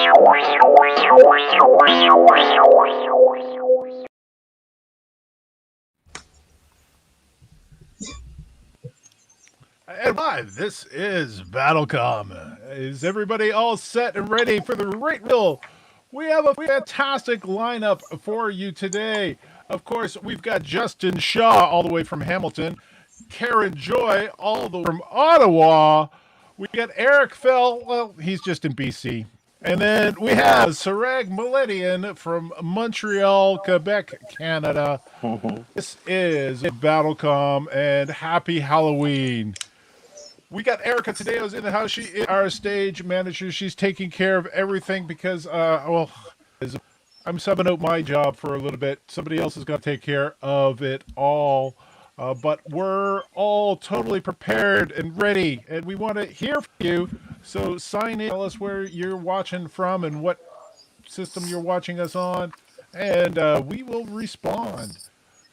And live, this is BattleCOM. Is everybody all set and ready for the rate wheel? We have a fantastic lineup for you today. Of course, we've got Justin Shaw all the way from Hamilton, Karen Joy all the way from Ottawa. We got Eric Fell, well, he's just in BC. And then we have Serag Meletian from Montreal, Quebec, Canada. This is BattleCOM, and happy Halloween. We got Erica Taddeo's in the house. She is our stage manager. She's taking care of everything because, I'm subbing out my job for a little bit. Somebody else is going to take care of it all. But we're all totally prepared and ready, and we want to hear from you. So sign in, tell us where you're watching from and what system you're watching us on, and we will respond.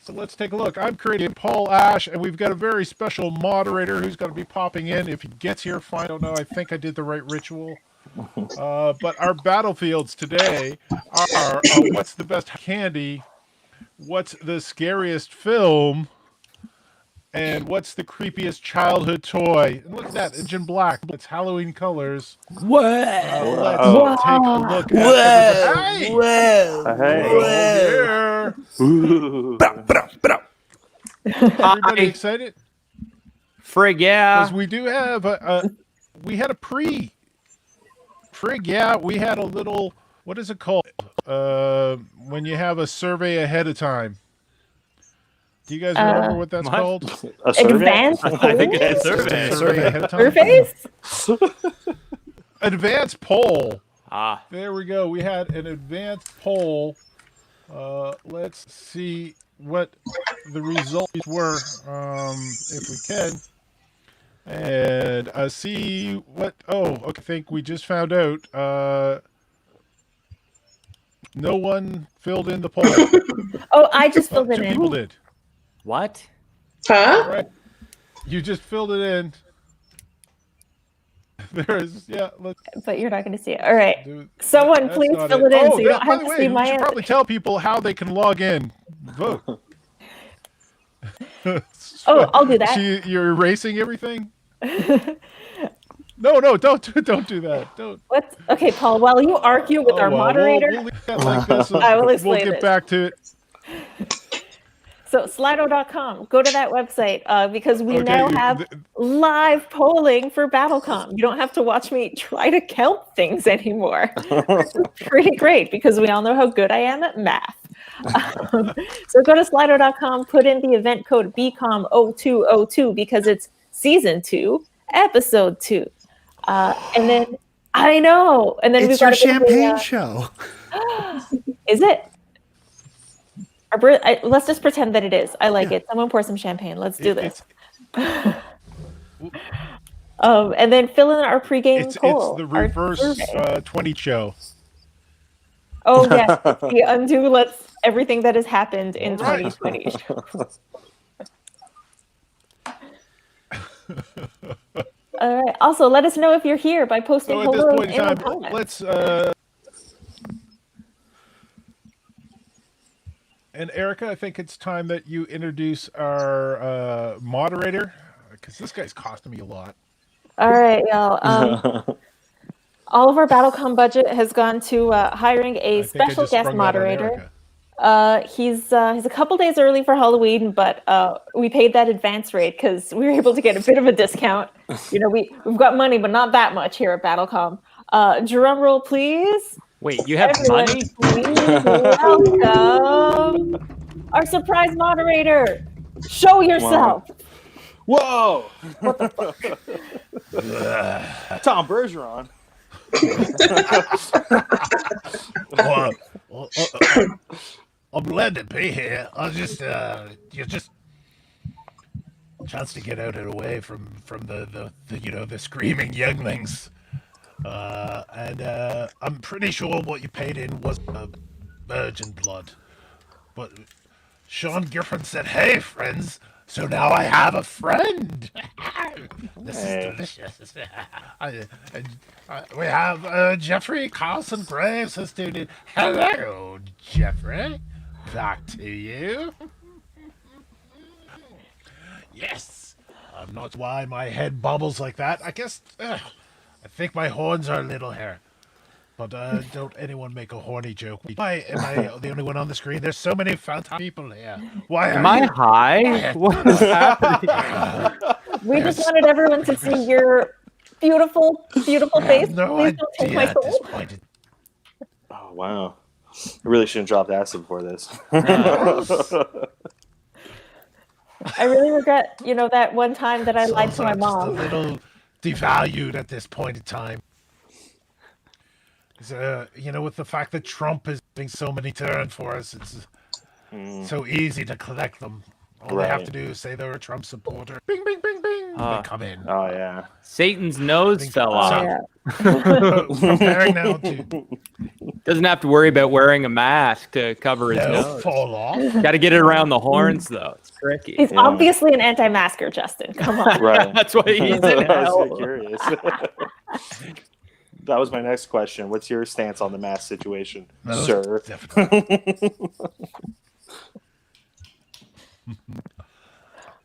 So let's take a look. I'm creating Paul Ash, and we've got a very special moderator who's going to be popping in. If he gets here, fine. I don't know. I think I did the right ritual. But our battlefields today are what's the best candy, what's the scariest film, and what's the creepiest childhood toy. And look at that, Engine Black. It's Halloween colors. What? Let's take a look at Everybody excited? Frig, yeah. Because we do have we had a Frig, yeah. We had a little, what is it called? When you have a survey ahead of time. Do you guys remember what that's called? A survey? Advanced I think it's a survey ahead of time. surveys? Advanced poll. Ah. There we go. We had an advanced poll. Let's see what the results were, if we can. And see what... Oh, okay, I think we just found out. No one filled in the poll. Oh, I just filled it Two in. people did. What? Huh? Right. You just filled it in. There is, yeah. Let's But you're not going to see it. All right. do. Someone That's please not fill it in so you by don't the have to way, see we my should answer. probably tell people how they can log in. Vote. Oh, I'll do that. You're erasing everything? No, don't do that. Don't. What? Okay, Paul, while you argue with our Well, moderator, we'll leave that like this. I will We'll explain get it. back to it. so Slido.com, go to that website because we Okay, now have live polling for BattleCom. You don't have to watch me try to count things anymore. It's pretty great because we all know how good I am at math. So go to Slido.com, put in the event code BCOM0202 because it's season 2, episode 2. And then I know, and then It's we've your got champagne show. Is it? Let's just pretend that it is. I like it. Someone pour some champagne. Let's do this. And then fill in our pregame poll. It's the reverse 20 show. Oh yes, the undo let's everything that has happened in 2020. All right. Also, let us know if you're here by posting So at this hello point in in the time, comments. let's. And Erica, I think it's time that you introduce our moderator, because this guy's costing me a lot. All right, y'all. All of our BattleCom budget has gone to hiring a special guest moderator. He's a couple days early for Halloween, but we paid that advance rate because we were able to get a bit of a discount. You know, we've got money, but not that much here at BattleCom. Drum roll, please. Wait, you have Everyone, money? please welcome our surprise moderator. Show yourself. Whoa! What the fuck? Tom Bergeron. I'm glad to be here. I just, you just chance to get out of the way from the the screaming younglings. And I'm pretty sure what you paid in was virgin blood. But Sean Giffen said, "Hey, friends, So now I have a friend. This is Hey. delicious. We have Jeffrey Carlson Graves has tuned in. Hello, Jeffrey. Back to you. Yes. I'm not why my head bobbles like that. I guess I think my horns are a little hair. But don't anyone make a horny joke. Why am I the only one on the screen? There's so many fantastic people here. Why Am are I you? high? What's happening? We just wanted everyone to see your beautiful, beautiful I face. have no Please don't take idea my at this soul. point. Oh, wow. I really shouldn't drop acid before this. I really regret, that one time that I lied to my Souls are mom. just a little devalued at this point in time. With the fact that Trump is doing so many turns for us, it's so easy to collect them. All they have Right. to do is say they're a Trump supporter. Bing, bing, bing, bing. They come in. Oh, yeah. Satan's nose fell Oh, off. yeah. Preparing now to Doesn't have to worry about wearing a mask to cover his no, nose. fall off. Got to get it around the horns, though. It's tricky. He's Yeah. obviously an anti-masker, Justin. Come on. Right. That's why he's in I was hell. so curious. That was my next question. What's your stance on the mask situation, Most sir? definitely.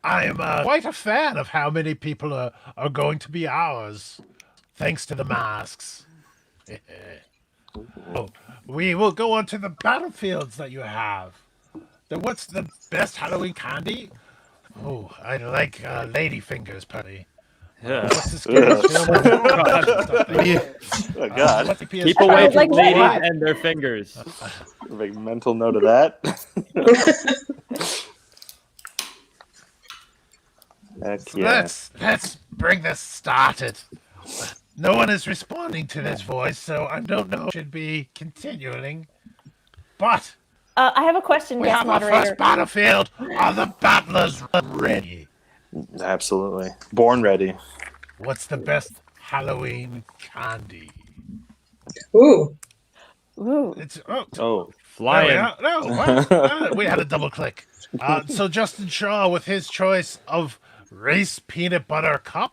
I am quite a fan of how many people are going to be ours, thanks to the masks. Oh, we will go on to the battlefields that you have. What's the best Halloween candy? Oh, I like lady fingers, Putty. Yeah. What's the scariest film? Oh, God. What's the Keep PS5? away Sounds from like ladies what? and their fingers. Make mental note of that. Heck yeah. Let's bring this started. No one is responding to this voice, so I don't know if it should be continuing. But I have a question, we guest have our moderator. first battlefield. Are the battlers ready? Absolutely. Born ready. What's the best Halloween candy? Ooh. Ooh. It's Oh. there we Flying. are. No, what? We had a double click. So Justin Shaw, with his choice of Race Peanut Butter Cup,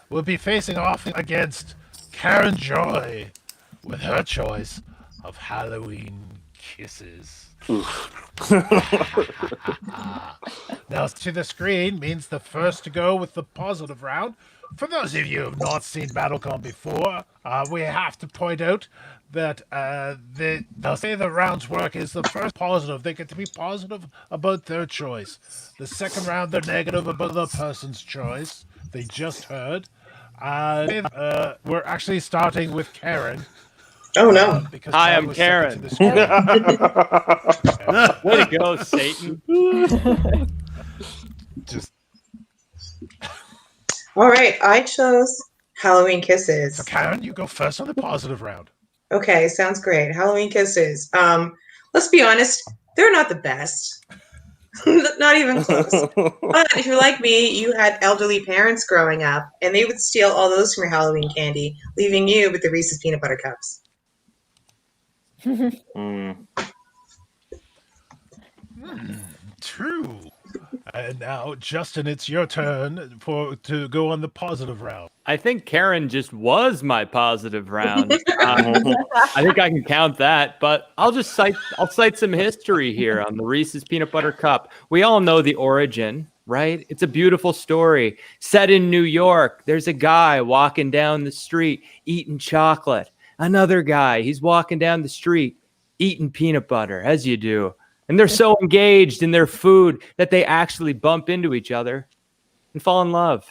will be facing off against Karen Joy with her choice of Halloween Kisses. Now, to the screen means the first to go with the positive round. For those of you who have not seen BattleCOM before, we have to point out that they'll say the rounds work is the first positive. They get to be positive about their choice. The second round, they're negative about the person's choice. They just heard. We're actually starting with Karen. Oh no. Because Hi, Chad I'm was second Karen. to the screen. Way to go, Satan. Just All right, I chose Halloween Kisses. so Karen, you go first on the positive round. Okay, sounds great. Halloween Kisses. Let's be honest, they're not the best. Not even close. But if you're like me, you had elderly parents growing up, and they would steal all those from your Halloween candy, leaving you with the Reese's peanut butter cups. True. And now, Justin, it's your turn to go on the positive round. I think Karen just was my positive round. I think I can count that, but I'll cite some history here on the Reese's Peanut Butter Cup. We all know the origin, right? It's a beautiful story set in New York. There's a guy walking down the street eating chocolate. Another guy, he's walking down the street eating peanut butter, as you do. And they're so engaged in their food that they actually bump into each other and fall in love.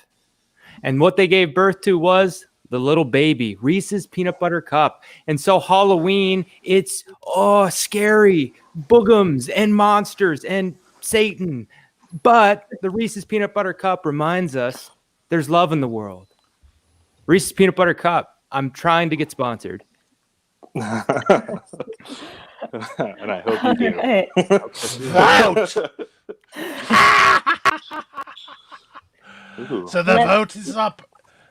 And what they gave birth to was the little baby, Reese's Peanut Butter Cup. And so Halloween, it's scary, boogums and monsters and Satan. But the Reese's Peanut Butter Cup reminds us there's love in the world. Reese's Peanut Butter Cup, I'm trying to get sponsored. And I hope you do. Right. Ooh. So the vote is up.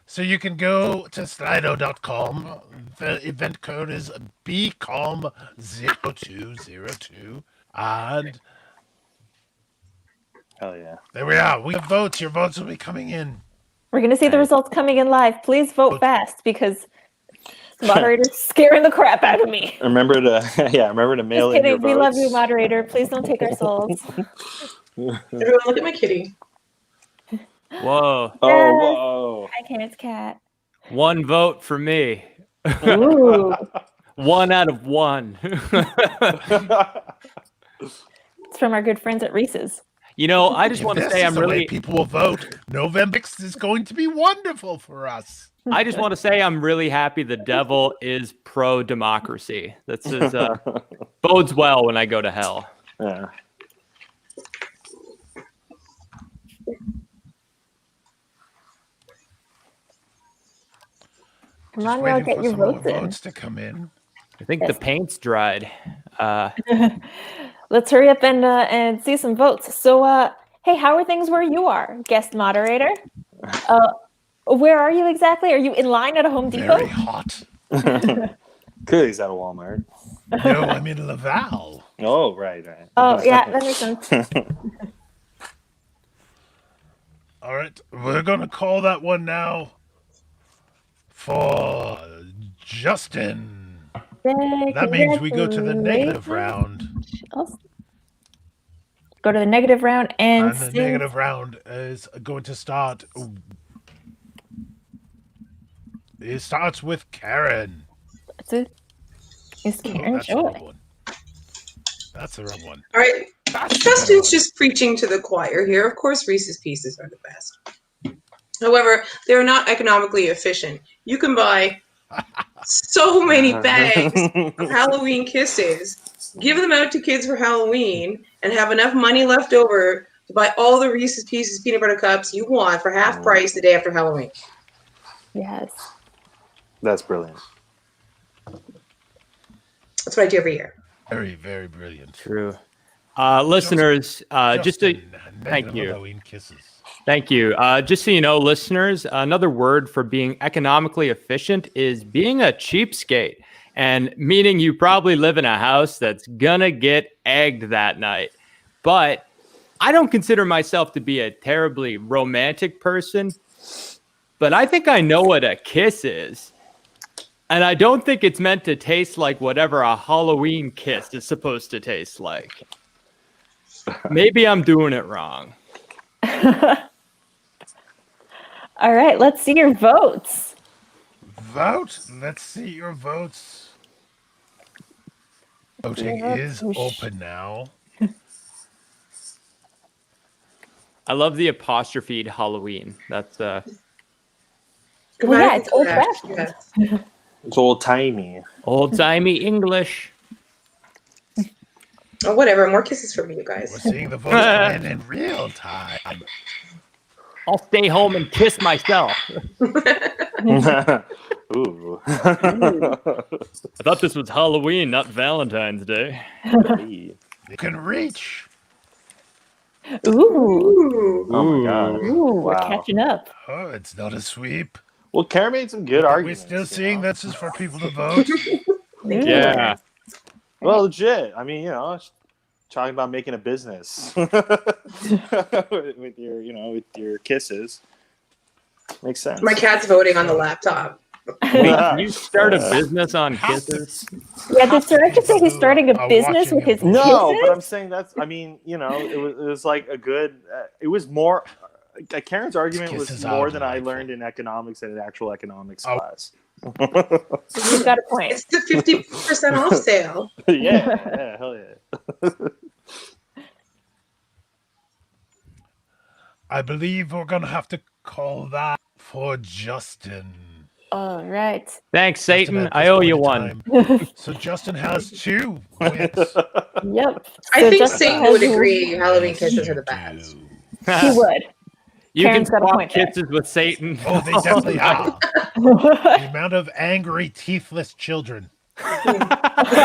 So you can go to slido.com. The event code is BCOM0202. And Hell yeah. There we are. We have votes. Your votes will be coming in. We're going to see the Right. results coming in live. Please vote fast because the moderator's scaring the crap out of me. Remember to mail Just in your kidding. We votes. love you, moderator. Please don't take our souls. Everyone, look at my kitty. Whoa. Oh, Yes. whoa. Hi, Karen's cat. 1 vote for me. Ooh. 1 out of 1. It's from our good friends at Reese's. You know, I just If want to this say is I'm the way really people will vote, November is going to be wonderful for us. I just want to say I'm really happy the devil is pro-democracy. This is bodes well when I go to hell. Yeah. Come Just on, y'all, waiting get for your some more votes in. votes to come in. I think the paint's dried. Let's hurry up and see some votes. So, hey, how are things where you are, guest moderator? Where are you exactly? Are you in line at a Home Depot? Very hot. Clearly he's at a Walmart. No, I'm in Laval. Oh, right. Oh, yeah, that makes sense. All right, we're going to call that one now for Justin. That means we go to the negative round. Go to the negative round And the negative round is going to start. It starts with Karen. Is Oh, Karen that's the wrong Joy? one. That's the wrong one. All right. Justin's just preaching to the choir here. Of course, Reese's Pieces are the best. However, they're not economically efficient. You can buy so many bags of Halloween Kisses, give them out to kids for Halloween, and have enough money left over to buy all the Reese's Pieces peanut butter cups you want for half price the day after Halloween. Yes. That's brilliant. That's what I do every year. Very, very brilliant. True. Listeners, just to Justin, thank negative you. Halloween kisses. Thank you. Just so you know, listeners, another word for being economically efficient is being a cheapskate, and meaning you probably live in a house that's gonna get egged that night. But I don't consider myself to be a terribly romantic person, but I think I know what a kiss is. And I don't think it's meant to taste like whatever a Halloween kiss is supposed to taste like. Maybe I'm doing it wrong. All right, let's see your votes. Vote. Let's see your votes. Voting is open now. I love the apostrophe Halloween. That's Well, yeah, it's old fashioned. Yes. It's old timey. old-timey English. Oh, whatever. More kisses for me, you guys. We're seeing the votes come in real time. I'll stay home and kiss myself. Ooh. I thought this was Halloween, not Valentine's Day. You can reach. Ooh. Ooh. Oh my god. Ooh, we're Wow. catching up. Oh, it's not a sweep. Well, Karen made some good We're arguments. still you seeing know? this is for people to vote. Yeah. Well, legit. I mean, talking about making a business with your kisses makes sense. My cat's voting on the laptop. Can you start a business on kisses? Yeah, did Serag just say he's starting a business with his No, kisses? but I'm saying it was like a good. It was more. Karen's argument was Kisses more are than I delightful. learned in economics at an actual economics Oh. class. You've got a point. It's the 50% off sale. yeah, hell yeah. I believe we're going to have to call that for Justin. All right. Thanks, Justin Satan. at I this owe point you in one. time. So Justin has 2 wins. Yep. I So think Justin Satan has would you- agree Halloween Yes, kisses you are the best. do. He would. You can Karen's got a swap point there. kisses with Satan. Oh, they definitely are. The amount of angry, teethless children. I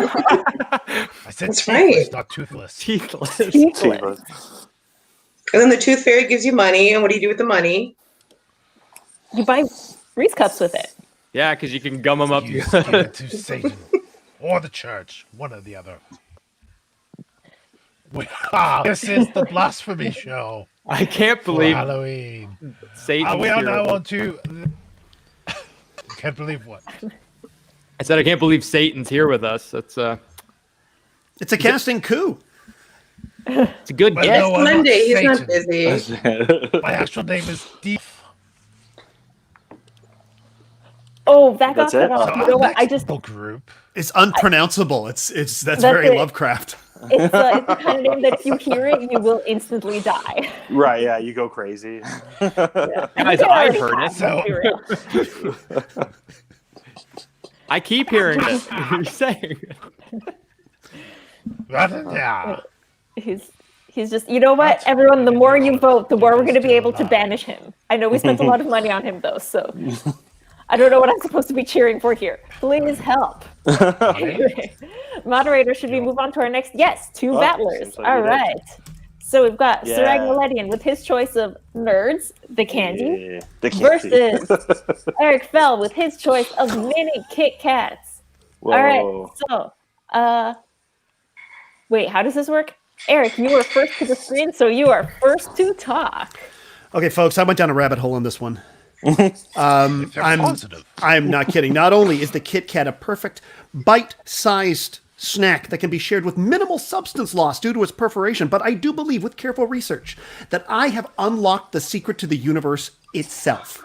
said That's teethless, right. not toothless. Teethless. Teethless. And then the tooth fairy gives you money, and what do you do with the money? You buy Reese cups with it. Yeah, because you can gum them up. You just give it to Satan or the church, one or the other. This is the blasphemy show I can't for believe Halloween. Satan's We are here. now on to. Can't believe what? I said I can't believe Satan's here with us. That's It's a casting coup. it's a good Well, guess. no, I'm not Monday, he's not Satan. busy. My actual name is Thief. Oh, that got That's it? cut off. So You know our what? I next just group. It's unpronounceable. That's very it. Lovecraft. it's the kind of name that if you hear it, you will instantly die. Right, yeah, you go crazy. Yeah. Guys, It I've already heard has, it. let's be real. I keep hearing it. You're saying. Yeah. He's just, you know what, everyone, the more you vote, the more we're going to be able to banish him. I know we spent a lot of money on him, though, so I don't know what I'm supposed to be cheering for here. Please help. Anyway, moderator, should we move on to our next? Yes, two battlers. seems like All we did. right. So we've got Yeah. Serag Meletian with his choice of Nerds, the candy, Yeah, the candy. versus Eric Fell with his choice of mini Kit Kats. Whoa. All right, so, wait, how does this work? Eric, you were first to the screen, so you are first to talk. Okay, folks, I went down a rabbit hole on this one. They're positive. I'm not kidding. Not only is the Kit Kat a perfect bite-sized snack that can be shared with minimal substance loss due to its perforation, but I do believe with careful research that I have unlocked the secret to the universe itself.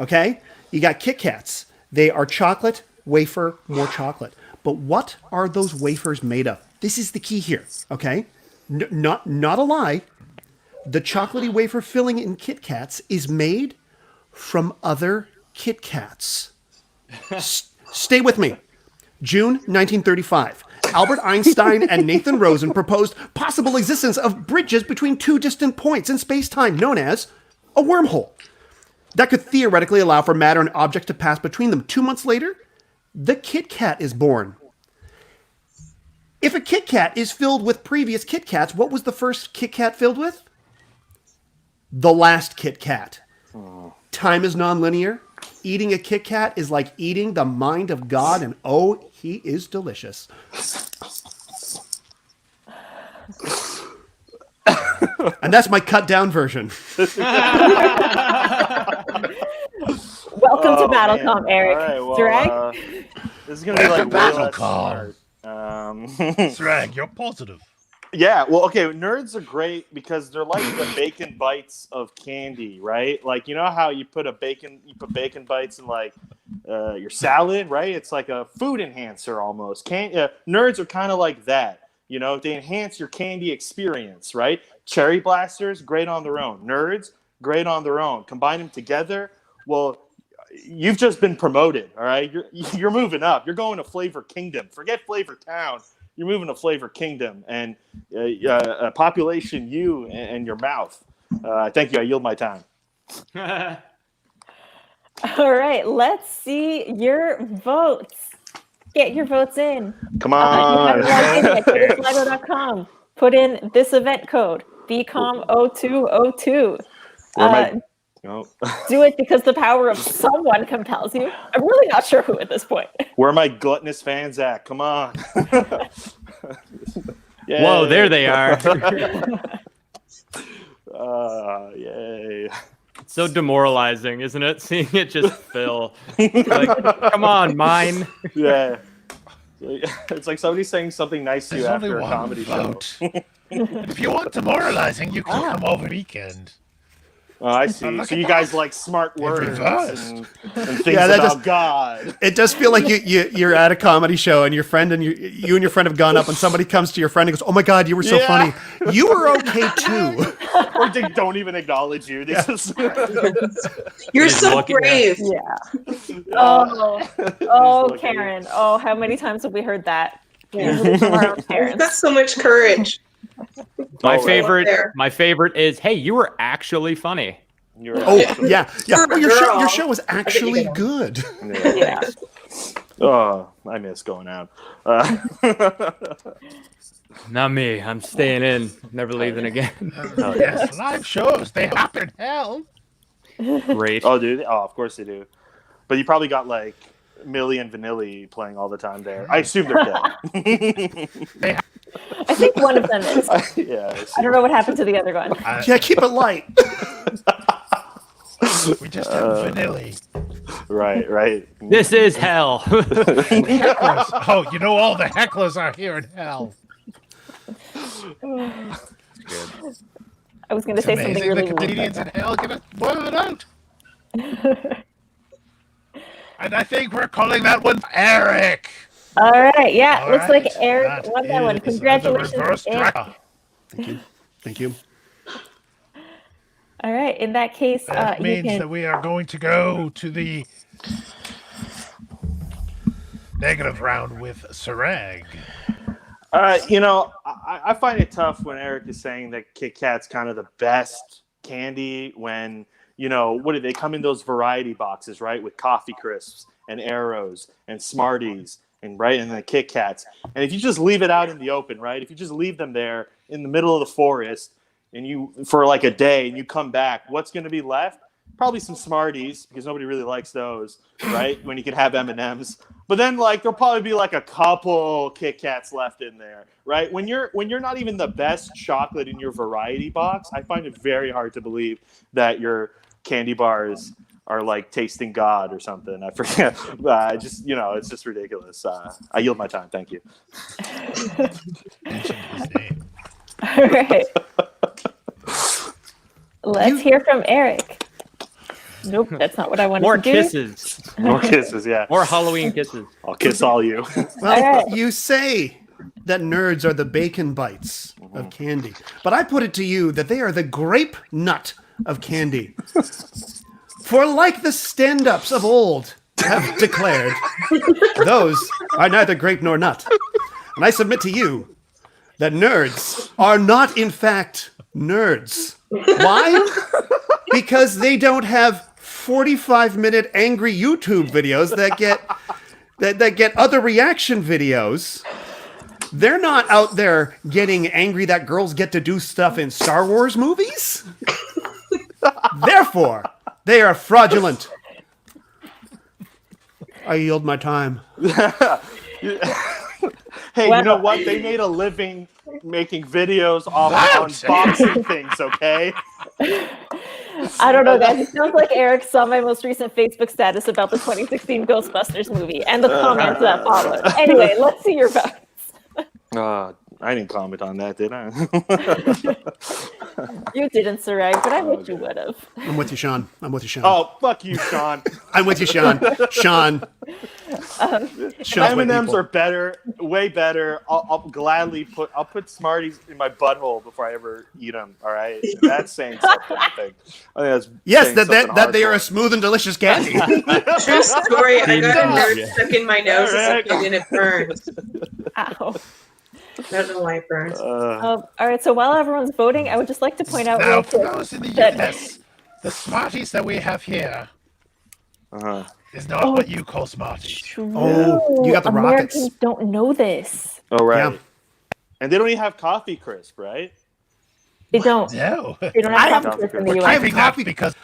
Okay? You got Kit Kats. They are chocolate, wafer, more chocolate. But what are those wafers made of? This is the key here, okay? Not a lie. The chocolatey wafer filling in Kit Kats is made from other Kit Kats. Stay with me. June 1935. Albert Einstein and Nathan Rosen proposed possible existence of bridges between two distant points in space-time known as a wormhole. That could theoretically allow for matter and objects to pass between them. 2 months later, the Kit Kat is born. If a Kit Kat is filled with previous Kit Kats, what was the first Kit Kat filled with? The last Kit Kat. Time is nonlinear. Eating a Kit Kat is like eating the mind of God, and oh, he is delicious. And that's my cut down version. Welcome to BattleCOM, Eric. All right, well, Serag? this is going to be like way less BattleCOM. smart. Srag, you're positive. Yeah, well, okay, nerds are great because they're like the bacon bites of candy, right? Like, you know how you put bacon bites in like your salad, right? It's like a food enhancer almost. Nerds are kind of like that, you know? They enhance your candy experience, right? Cherry blasters, great on their own. Nerds, great on their own. Combine them together, well, you've just been promoted, all right? You're moving up. You're going to Flavor Kingdom. Forget Flavor Town. You're moving to Flavor Kingdom, and population you and your mouth. Thank you. I yield my time. All right, let's see your votes. Get your votes in. Come on. You have to log in at Slido.com. Put in this event code, BCOM0202. No. Do it because the power of someone compels you. I'm really not sure who at this point. Where are my gluttonous fans at? Come on. Whoa, there they are. Yay. So demoralizing, isn't it? Seeing it just fill. Like, come on, mine. Yeah. It's like somebody saying something nice to you There's after only a one comedy show. vote. If you want demoralizing, you can come over weekend. Oh, I see. Look So at you guys like smart words reversed. and things Yeah, that about just- God. It does feel like you're at a comedy show and your friend and you and your friend have gone up and somebody comes to your friend and goes, "Oh my God, you were so Yeah. funny. You were okay too." Or they don't even acknowledge you. They just You're Just so looking at- brave. Yeah. Oh, Karen. Oh, how many times have we heard that? Usually from our own You've parents. got so much courage. My Oh, favorite. there. My favorite is, hey, you were actually funny. You're Oh yeah. You're a Oh, girl. your show is I bet you actually can. good. Yeah. Oh, I miss going out. Not me. I'm staying in. Never leaving again. Yes, live shows. They happen hell. Great. Oh, dude. Oh, of course they do. But you probably got like Millie and Vanilli playing all the time there. I assume they're dead. I think one of them is. Yeah. I don't know what happened to the other one. Yeah, keep it light. We just have vanilla. Right. This is hell. Hecklers. Oh, you know all the hecklers are here in hell. I was going to It's say something amazing really the weird. comedians in hell get a word out. And I think we're calling that one Eric. All right, yeah, All looks like right, Eric won that one. is Congratulations, the reverse Eric. Dracula. Thank you. All right, in that case, That you means can. that we are going to go to the negative round with Serag. I find it tough when Eric is saying that Kit Kat's kind of the best candy when, what do they come in those variety boxes, right? With Coffee Crisps and Arrows and Smarties and the Kit Kats. And if you just leave it out in the open, right? If you just leave them there in the middle of the forest and for like a day and you come back, what's going to be left? Probably some Smarties because nobody really likes those, right? When you can have M&Ms. But then there'll probably be like a couple Kit Kats left in there, right? When you're not even the best chocolate in your variety box, I find it very hard to believe that your candy bars are like tasting God or something. I forget. It's just ridiculous. I yield my time. Thank you. Mention his name. All right. Let's hear from Eric. Nope, that's not what I wanted More to do. kisses. More kisses, yeah. More Halloween kisses. I'll kiss all you. Well, All right. you say that nerds are the bacon bites of candy, but I put it to you that they are the grape nut of candy. For like the stand-ups of old have declared, those are neither grape nor nut. And I submit to you that nerds are not, in fact, nerds. Why? Because they don't have 45-minute angry YouTube videos that get other reaction videos. They're not out there getting angry that girls get to do stuff in Star Wars movies. Therefore, they are fraudulent. I yield my time. Hey, Well- you know what? They made a living making videos off unboxing things, okay? I don't know, guys. It sounds like Eric saw my most recent Facebook status about the 2016 Ghostbusters movie and the comments that followed. Anyway, let's see your votes. I didn't comment on that, did I? You didn't, Serag, but I wish you would have. I'm with you, Sean. Oh, fuck you, Sean. I'm with you, Sean. Sean. Sean's with M&Ms people. are better, way better. I'll gladly put Smarties in my butthole before I ever eat them. All right, and that's saying something. I think that's Yes, saying that something they are a hardcore. smooth and delicious candy. True story. I got a nerd Yeah. stuck in my nose as a kid and it burned. Ow. I don't know why it burned. All right, so while everyone's voting, I would just like to point out Now, real for quick those in the that US, the Smarties that we have here Uh-huh. is not what you call Smarties. true. Oh, you got the Americans rockets. don't know this. Oh right, Yeah. and they don't even have Coffee Crisp, right? They don't. No. They don't I have have- coffee crisp in the We're U.S. keeping that because,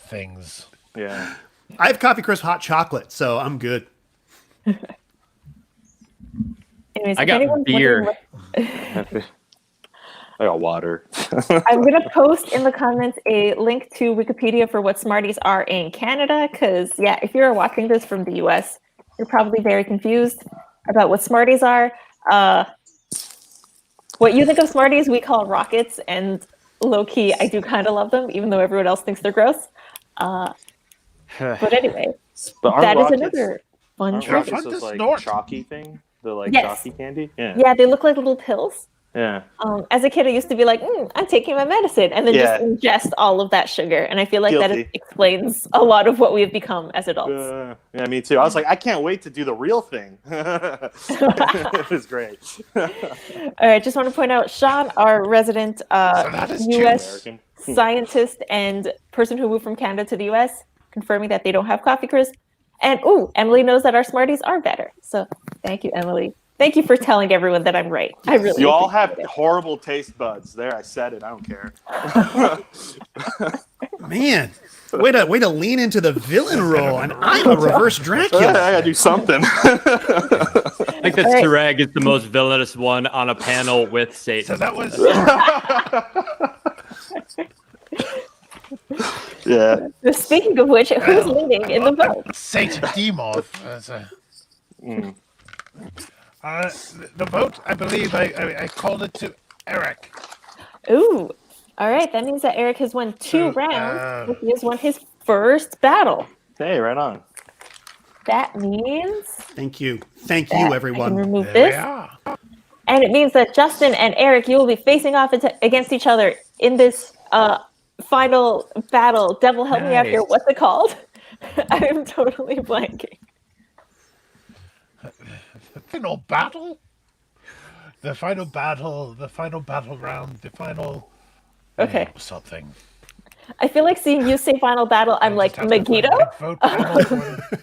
things. Yeah. I have Coffee Crisp hot chocolate, so I'm good. Anyways, I if got anyone's beer. wondering I got water. I'm going to post in the comments a link to Wikipedia for what Smarties are in Canada, because, yeah, if you're watching this from the US, you're probably very confused about what Smarties are. What you think of Smarties, we call rockets, and low-key, I do kind of love them, even though everyone else thinks they're gross. But anyway, But aren't that is rockets- another fun aren't trivia. rockets those, like Snort. chalky thing? The Yes. chalky candy? Yeah. Yeah, they look like little pills. Yeah. As a kid, I used to be like, I'm taking my medicine, and then Yeah. just ingest all of that sugar. And I feel like that Guilty. explains a lot of what we have become as adults. Yeah, me too. I was like, I can't wait to do the real thing. It was great. All right, just want to point out, Sean, our resident that is U.S. American. scientist and person who moved from Canada to the U.S., confirming that they don't have Coffee Crisp. And, Emily knows that our Smarties are better. So thank you, Emily. Thank you for telling everyone that I'm right. I really You all have appreciate it. horrible taste buds. There, I said it. I don't care. Man, way to lean into the villain role, and I'm a reverse I Dracula. gotta do something. think that All right. Serag is the most villainous one on a panel with So Satan. that was Yeah. Speaking of which, who's leading in the vote? Satan Demorph. The vote, I believe I called it to Eric. Ooh. All right. That means that Eric has won 2 rounds. He has won his first battle. Hey, right on. That means Thank you. Thank that you, I can everyone. remove There we this. are. And it means that Justin and Eric, you will be facing off against each other in this final battle. Devil, help me out here. Nice. What's it called? I am totally blanking. The final battle? The final battle round, the final Okay. something. I feel like seeing you say final battle, I'm like, Just have to find Megiddo? a big vote panel for it.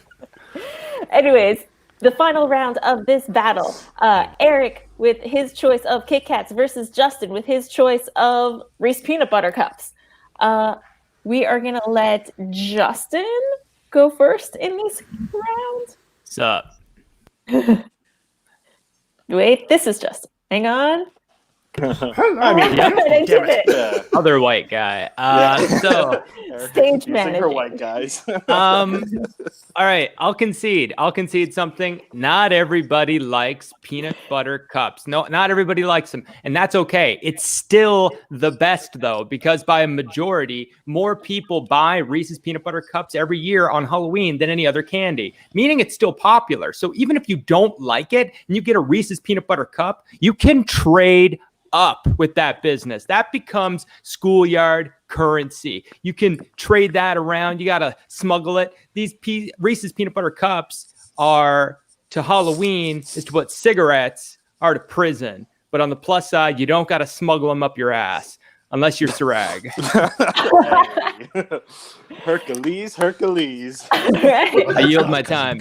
Anyways, the final round of this battle, Eric with his choice of Kit Kats versus Justin with his choice of Reese Peanut Butter Cups. We are going to let Justin go first in this round. Sup? Wait, this is Justin. Hang on. I mean, I did it. yeah. Other white guy. So, Stage Using her managing. white guys. all right, I'll concede something. Not everybody likes peanut butter cups. No, not everybody likes them, and that's okay. It's still the best though, because by a majority, more people buy Reese's peanut butter cups every year on Halloween than any other candy, meaning it's still popular. So even if you don't like it and you get a Reese's peanut butter cup, you can trade up with that business. That becomes schoolyard currency. You can trade that around. You got to smuggle it. These Reese's peanut butter cups are to Halloween is to what cigarettes are to prison. But on the plus side, you don't got to smuggle them up your ass unless you're Serag. Hercules. I yield my time.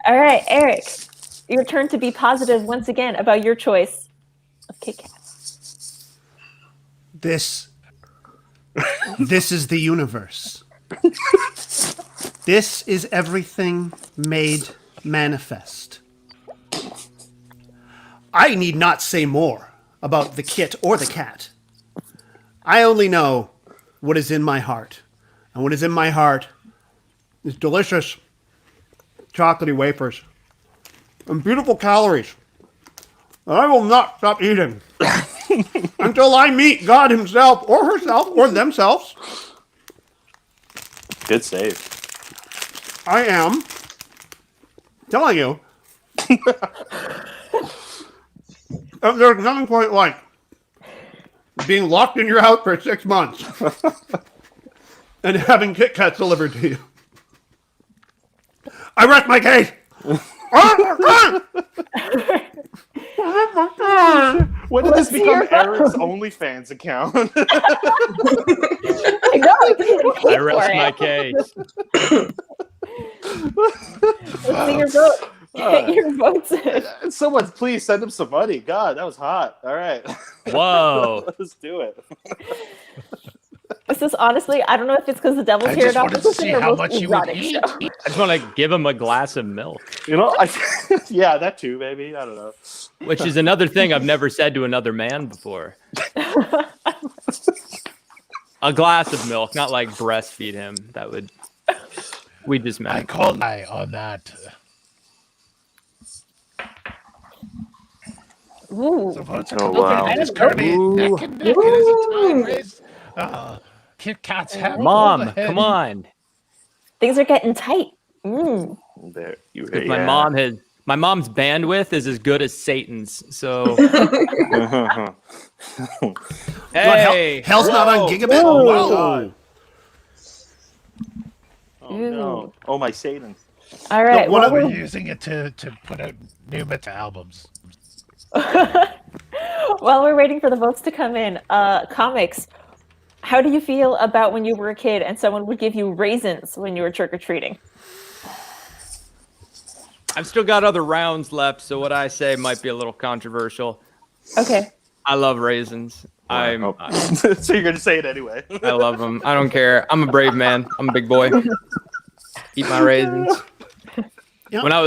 All right, Eric, your turn to be positive once again about your choice of Kit Kats. This is the universe. This is everything made manifest. I need not say more about the kit or the cat. I only know what is in my heart. And what is in my heart is delicious chocolatey wafers and beautiful calories. And I will not stop eating until I meet God himself or herself or themselves. Good save. I am telling you there's nothing quite like being locked in your house for 6 months and having Kit Kats delivered to you. I rest my case. When did this become Eric's OnlyFans account? I know. I rest my case. Let's see your vote. Get your votes in. Someone please send him some money. God, that was hot. All right. Whoa. Let's do it. This is honestly, I don't know if it's because the devil's I here or just not. wanted This to is see the how most much you would erotic eat. show. I just want to give him a glass of milk, Yeah, that too, maybe. I don't know. which is another thing I've never said to another man before. A glass of milk, not like breastfeed him. That would, we just I met. called I on that. Ooh. The votes Oh, are wow. It is currently neck and neck. It is a tie race. Kit Kats have Mom, pulled ahead. come on. Things are getting tight. Mm. There, you were, 'Cause yeah. my mom's bandwidth is as good as Satan's. So hey, Hell's not on Whoa. gigabit? Oh my Whoa. God. Oh Ooh. no! Oh my Satan! All right. one Well, of We're we're- using it to put out new meta albums. while we're waiting for the votes to come in, comics, how do you feel about when you were a kid and someone would give you raisins when you were trick-or-treating? I've still got other rounds left, so what I say might be a little controversial. Okay. I love raisins. Oh. So you're gonna say it anyway? I love them. I don't care. I'm a brave man. I'm a big boy. Eat my raisins. Yep. When I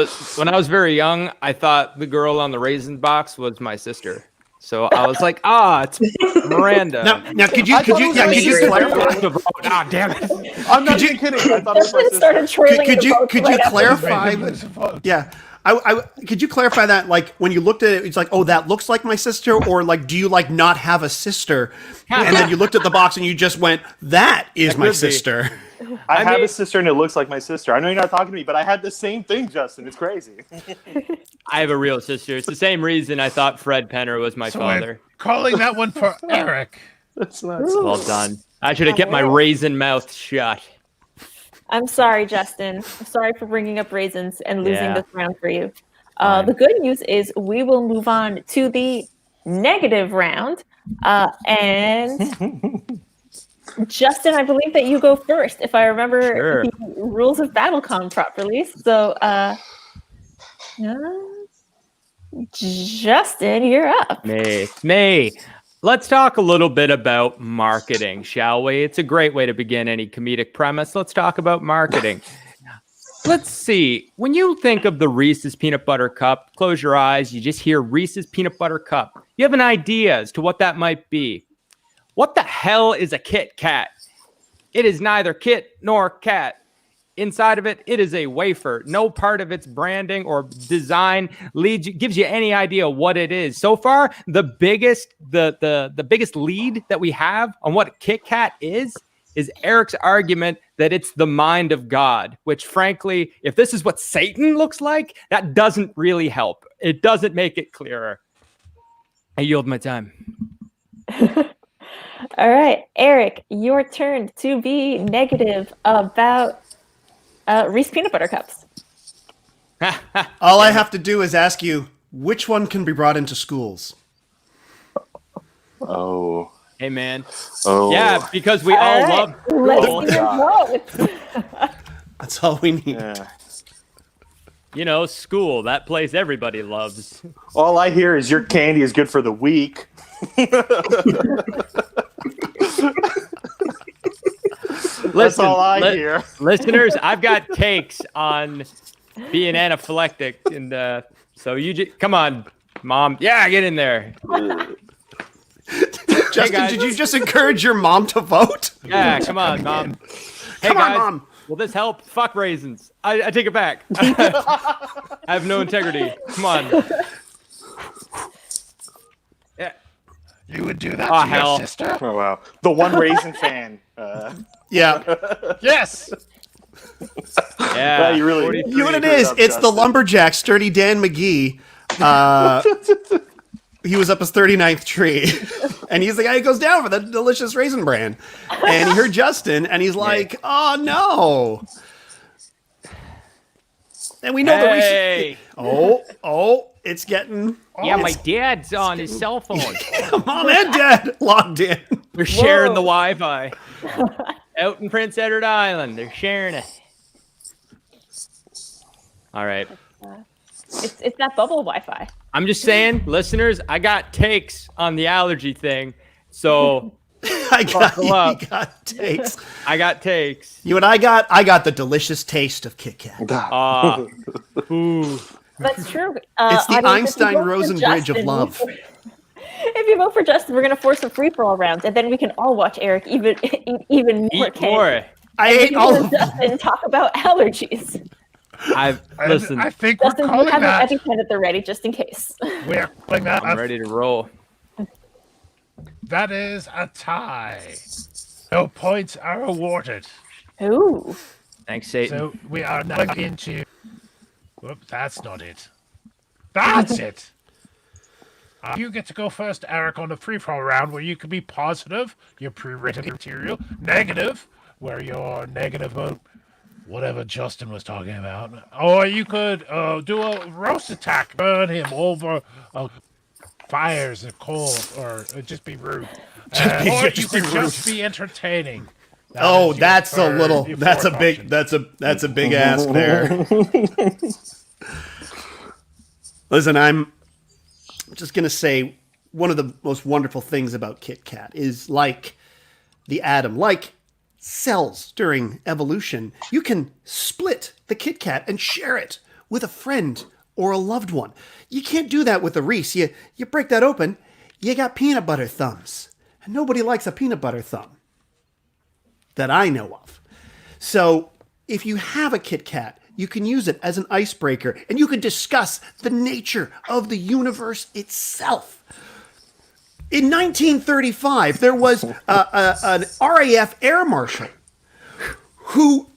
was very young, I thought the girl on the raisin box was my sister. So I was like, it's Miranda. Now could you clarify? Ah, damn it. I'm not even kidding. I thought it was my Justin started sister. trailing Could the you boat could right you after clarify? Yeah. I could you clarify that, like, when you looked at it, it's like, oh, that looks like my sister, or like, do you like not have a sister, and then you looked at the box and you just went, that is my could be. sister. I have a sister and it looks like my sister. I know you're not talking to me, but I had the same thing, Justin. It's crazy. I have a real sister. It's the same reason I thought Fred Penner was my father. Calling that one for Eric. That's nuts. Well done. I should have kept my raisin mouth shut. I'm sorry, Justin. I'm sorry for bringing up raisins and losing Yeah. this round for you. Fine. The good news is we will move on to the negative round. And Justin, I believe that you go first, if I remember Sure. the rules of BattleCOM properly. So, Justin, you're up. Me. Let's talk a little bit about marketing, shall we? It's a great way to begin any comedic premise. Let's talk about marketing. Let's see. When you think of the Reese's Peanut Butter Cup, close your eyes. You just hear Reese's Peanut Butter Cup. You have an idea as to what that might be. What the hell is a Kit Kat? It is neither Kit nor Kat. Inside of it, it is a wafer. No part of its branding or design gives you any idea what it is. So far, the biggest lead that we have on what Kit Kat is Eric's argument that it's the mind of God, which frankly, if this is what Satan looks like, that doesn't really help. It doesn't make it clearer. I yield my time. All right, Eric, your turn to be negative about Reese Peanut Butter Cups. All I have to do is ask you, which one can be brought into schools? Oh. Hey, man. Oh. Yeah, because we all love school. Let's hear vote. That's all we need. Yeah. You know, school, that place everybody loves. All I hear is your candy is good for the weak. That's all I hear. Listeners, I've got takes on being anaphylactic, and so you just come on, Mom. Yeah, get in there. Justin, guys. did you just encourage your mom to vote? Yeah, come on, Mom. Hey, Come on, guys, Mom. will this help? Fuck raisins. I take it back. I have no integrity. Come on. Yeah. You would do that Oh, to hell. your sister? Oh, wow. The one raisin fan. Yeah. Yes. Yeah. you really. 43. You know what it is? It's the lumberjack, Sturdy Dan McGee. He was up his 39th tree. And he's the guy who goes down for the delicious raisin bran. And he heard Justin, and he's like, oh, no. And we know Hey. it's getting... Yeah, my dad's on his cell phone. Mom and Dad logged in. We're sharing the Wi-Fi. Out in Prince Edward Island. They're sharing it. All right. It's that bubble Wi-Fi. I'm just saying, listeners, I got takes on the allergy thing. So I Buckle up. got takes. I got takes. You and I got the delicious taste of Kit Kat. Ooh. That's true. It's the audience, if you vote for Einstein-Rosen bridge of Justin, love. If you vote for Justin, we're going to force a free-for-all round, and then we can all watch Eric even more. Eat more. I And ate we all can of them. Justin talk about allergies. Listen, I think we're Justin, you calling have that. an EpiPen at the ready, just in case. We're calling that. I'm ready to roll. That is a tie. No points are awarded. Ooh. Thanks, Satan. So we are now into. Whoop, that's not it. That's it. You get to go first, Eric, on the free-for-all round where you can be positive, your pre-written material, negative, where you're negative about whatever Justin was talking about. Or you could do a roast attack, burn him over fires and coal, or just be rude. Or you could just be entertaining. That is your That's a third- little. your That's a fourth big. option. That's a big ask there. Listen, I'm just gonna say one of the most wonderful things about Kit Kat is like the atom, like cells during evolution. You can split the Kit Kat and share it with a friend or a loved one. You can't do that with a Reese. You break that open, you got peanut butter thumbs. And nobody likes a peanut butter thumb that I know of. So if you have a Kit Kat, you can use it as an icebreaker, and you can discuss the nature of the universe itself. In 1935, there was an RAF air marshal who,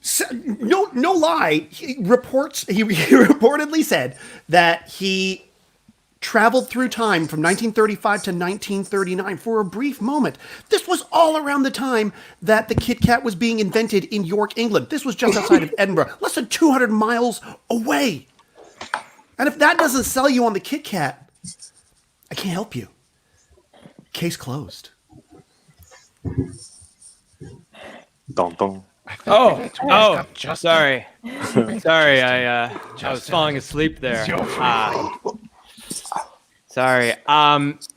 no lie, he reportedly said that he traveled through time from 1935 to 1939 for a brief moment. This was all around the time that the Kit Kat was being invented in York, England. This was just outside of Edinburgh, less than 200 miles away. And if that doesn't sell you on the Kit Kat, I can't help you. Case closed. Dun, dun. Oh, sorry. Sorry, I was falling asleep there. Sorry.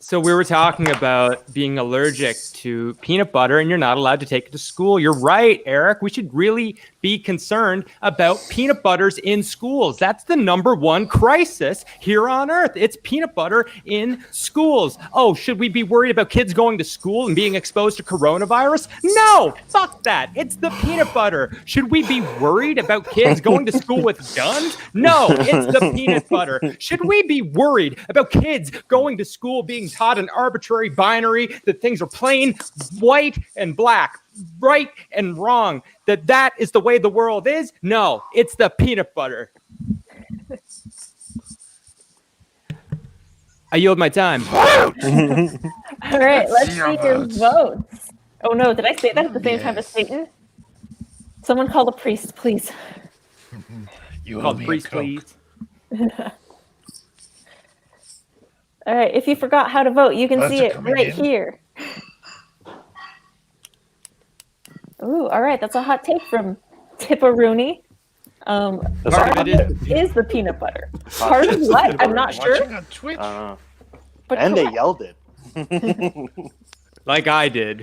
So we were talking about being allergic to peanut butter, and you're not allowed to take it to school. You're right, Eric. We should really be concerned about peanut butters in schools. That's the #1 crisis here on Earth. It's peanut butter in schools. Oh, should we be worried about kids going to school and being exposed to coronavirus? No, fuck that. It's the peanut butter. Should we be worried about kids going to school with guns? No, it's the peanut butter. Should we be worried about kids going to school being taught an arbitrary binary that things are plain white and black, right and wrong, that is the way the world is? No, it's the peanut butter. I yield my time. All right, let's see your votes. Oh no, did I say that at the same time as Satan? Someone call the priest, please. You Call the priest, please. All right, if you forgot how to vote, you can see it right here. Ooh, all right, that's a hot take from Tipperoonie. Part of it is the peanut butter. Part of what? I'm not sure. On Twitch. But And they correct. yelled it. Like I did.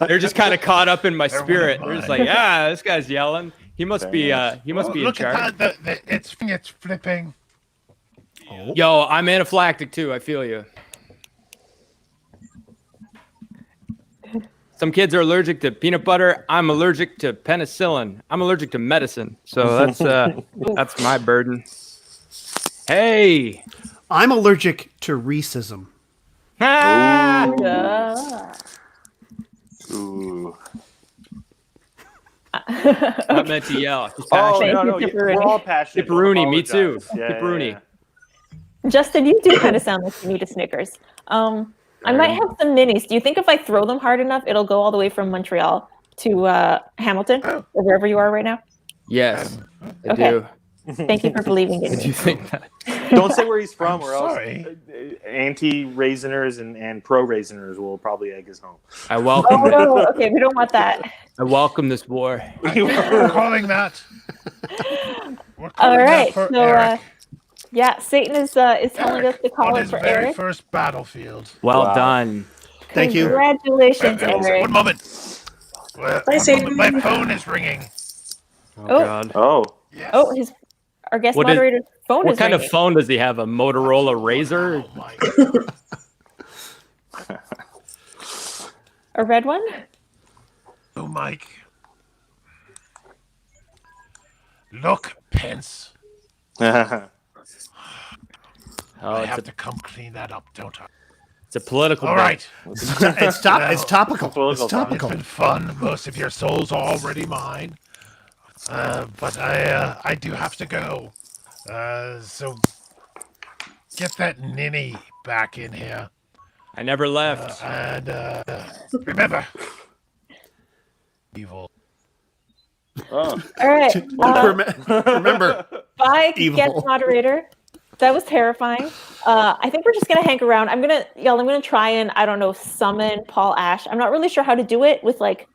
They're just kind of caught up in my spirit. They're just like, yeah, this guy's yelling. He must be in Look charge. at that. It's flipping. Yo, I'm anaphylactic too. I feel you. Some kids are allergic to peanut butter. I'm allergic to penicillin. I'm allergic to medicine. So that's my burden. Hey. I'm allergic to racism. Ah! Ooh. Not meant to yell. Just Oh, passionate. no, Thank you, we're all passionate. Tipperoonie, me too. Yeah, Tipperoonie. yeah. Justin, you do kind of sound like you need a Snickers. I might have some minis. Do you think if I throw them hard enough, it'll go all the way from Montreal to Hamilton or wherever you are right now? Yes, I Okay. do. Thank you for believing in Did me. you think that? Don't say where he's from, or else sorry. anti-raisiners and pro-raisiners will probably egg his home. I welcome Oh it. no, okay, we don't want that. I welcome this war. We're calling that. We're All calling right, that for so Eric. yeah, Satan is telling us to call on it his for very Eric. first battlefield. Well Wow. done. Thank you. Congratulations, Eric. One moment. One Satan. moment. My phone is ringing. Oh, Oh. God. Oh, Yes. Oh, our guest What is- moderator's phone What is kind ringing. of phone does he have? A Motorola Razr? Oh, my. A red one? Oh, Mike. Look, Pence. Oh, I it's have a, to come clean that up, don't I? it's a political. All bit. right. It's topical. Political It's time. It's topical. been fun. Most of your soul's already mine. But I do have to go. So get that ninny back in here. I never left. And remember, evil. Oh. All right. Remember, Bye, Evil. guest moderator. That was terrifying. I think we're just gonna hang around. I'm gonna try and summon Paul Ash. I'm not really sure how to do it with like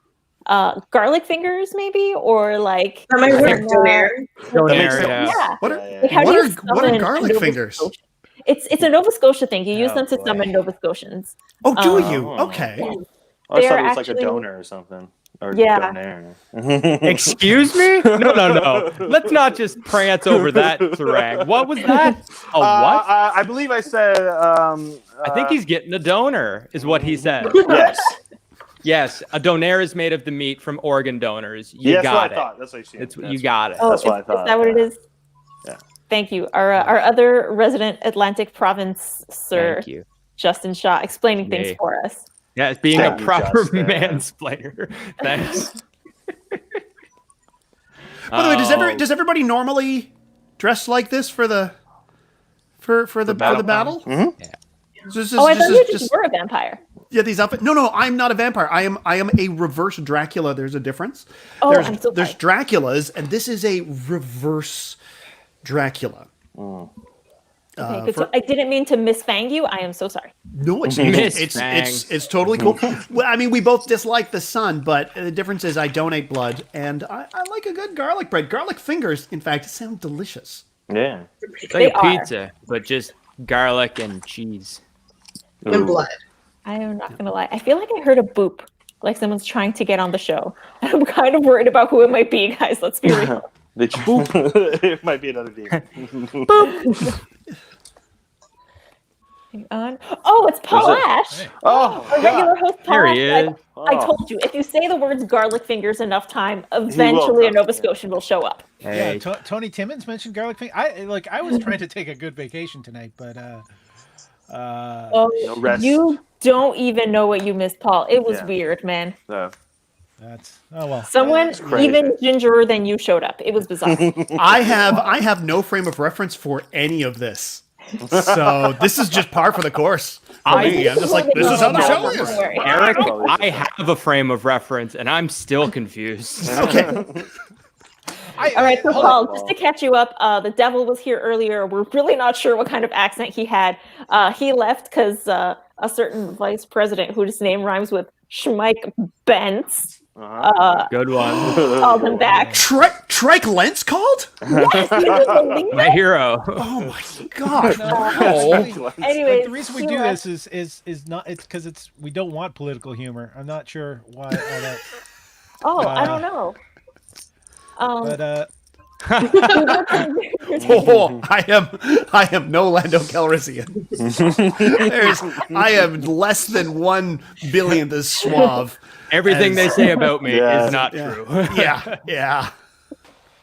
garlic fingers, maybe, or like. That might work, some, Donaire. Donaire, yeah. Yeah. what Yeah, are, yeah. Like, how what do you are, what are summon garlic Nova fingers? Scotia? It's a Nova Scotia thing. You use Oh, them to boy. summon Nova Scotians. Oh, do Um, you? Okay. I They're thought it was like a actually- donor or something. Or Yeah. Donaire. Excuse me? No. Let's not just prance over that, Serag. What was that? A what? I believe I said. I think he's getting a donor, is what he said. Yes. Yes, a donaire is made of the meat from organ donors. You Yeah, that's got what it. I thought. That's what You got it. Oh, That's what I is thought. that what it is? Yeah. Thank you. Our other resident Atlantic province, Sir Thank you. Justin Shaw, explaining Yay. things for us. Yeah, it's being Thank a you, proper Justin. mansplainer. Thanks. By the way, Oh, does everybody normally dress like this for the battle? Mhm. This is Oh, I thought you just were a vampire. yeah, these outfits. No, I'm not a vampire. I am a reverse Dracula. There's a difference. Oh, there's I'm so there's Draculas, and this is a reverse Dracula. Okay, good. So I didn't mean to misfang you. I am so sorry. No, it's Misfangs. it's totally cool. Well, I mean, we both dislike the sun, but the difference is I donate blood, and I like a good garlic bread. Garlic fingers, in fact, sound delicious. Yeah. it's They like a are. pizza, but just garlic and cheese. And blood. I am not going to lie. I feel like I heard a boop, like someone's trying to get on the show. I'm kind of worried about who it might be, guys. Let's be real. It might be another demon. Hang on. Oh, it's Paul Where's it? Ash. Hey. Oh, Our regular host, Paul There Ash. he Like, is. I told you, if you say the words garlic fingers enough time, eventually a come, Nova yeah. Scotian will show up. Yeah, Hey, Tony Timmons mentioned garlic finger. I was trying to take a good vacation tonight, but Oh, No rest. you don't even know what you missed, Paul. It was Yeah. weird, man. that's well. Someone crazy. even gingerer than you showed up. It was bizarre. I have no frame of reference for any of this, so this is just par for the course. For me. I'm just like, this is how the show Don't is. worry. Eric, I have a frame of reference, and I'm still confused. Okay. All right, so hold Paul, just to catch you up, the devil was here earlier. We're really not sure what kind of accent he had. He left because a certain vice president, whose name rhymes with Schmike Bentz, Good one. called him back. Trike Lentz called? Yes, he was a linguist. My hero. Oh my god! No, Wow. actually, Anyways, the reason we he do left. this is not it's because we don't want political humor. I'm not sure why all that, Oh, I don't know. but Oh, I am no Lando Calrissian. I am less than 1 billionth suave. Everything they say about me Yeah. is not Yeah. true. Yeah.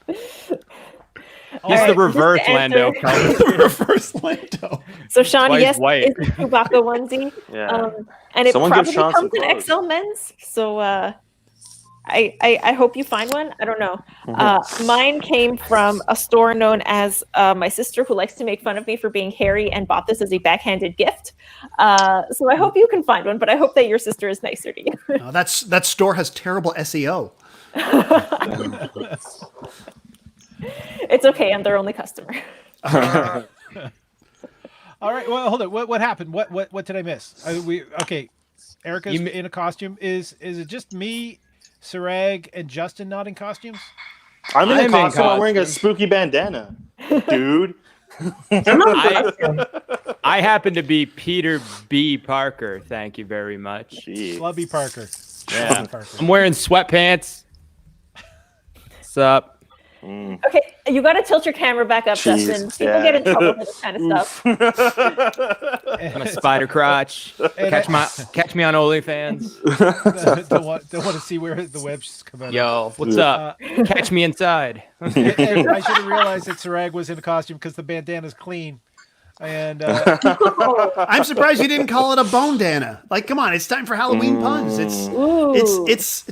He's the Alright, reverse just to Lando. answer- Calrissian. Reverse Lando. So Sean, Twice yes, white. it's a Chewbacca onesie. Yeah. And it Someone give probably Sean some comes in clothes. XL men's. So I hope you find one. I don't know. Mine came from a store known as my sister, who likes to make fun of me for being hairy, and bought this as a backhanded gift. So I hope you can find one, but I hope that your sister is nicer to you. No, that store has terrible SEO. It's okay. I'm their only customer. all right. Well, hold on. What happened? What did I miss? Erica's in a costume. Is it just me, Serag, and Justin not in costumes? I'm in I'm a in costume. I'm wearing a costume. spooky bandana, dude. I happen to be Peter B. Parker. Thank you very much. Jeez. Slubby Parker. Yeah. Slubby Parker. I'm wearing sweatpants. What's up? Okay, you got to tilt your camera back up, Jeez, Justin. People yeah. get in trouble for this kind of stuff. I'm a spider crotch. Catch me on OnlyFans. don't want to see where the webs come out. Yo, what's up? Catch me inside. I should have realized that Serag was in a costume because the bandana's clean. And I'm surprised you didn't call it a bone dana. Like, come on, it's time for Halloween puns. Ooh. Tis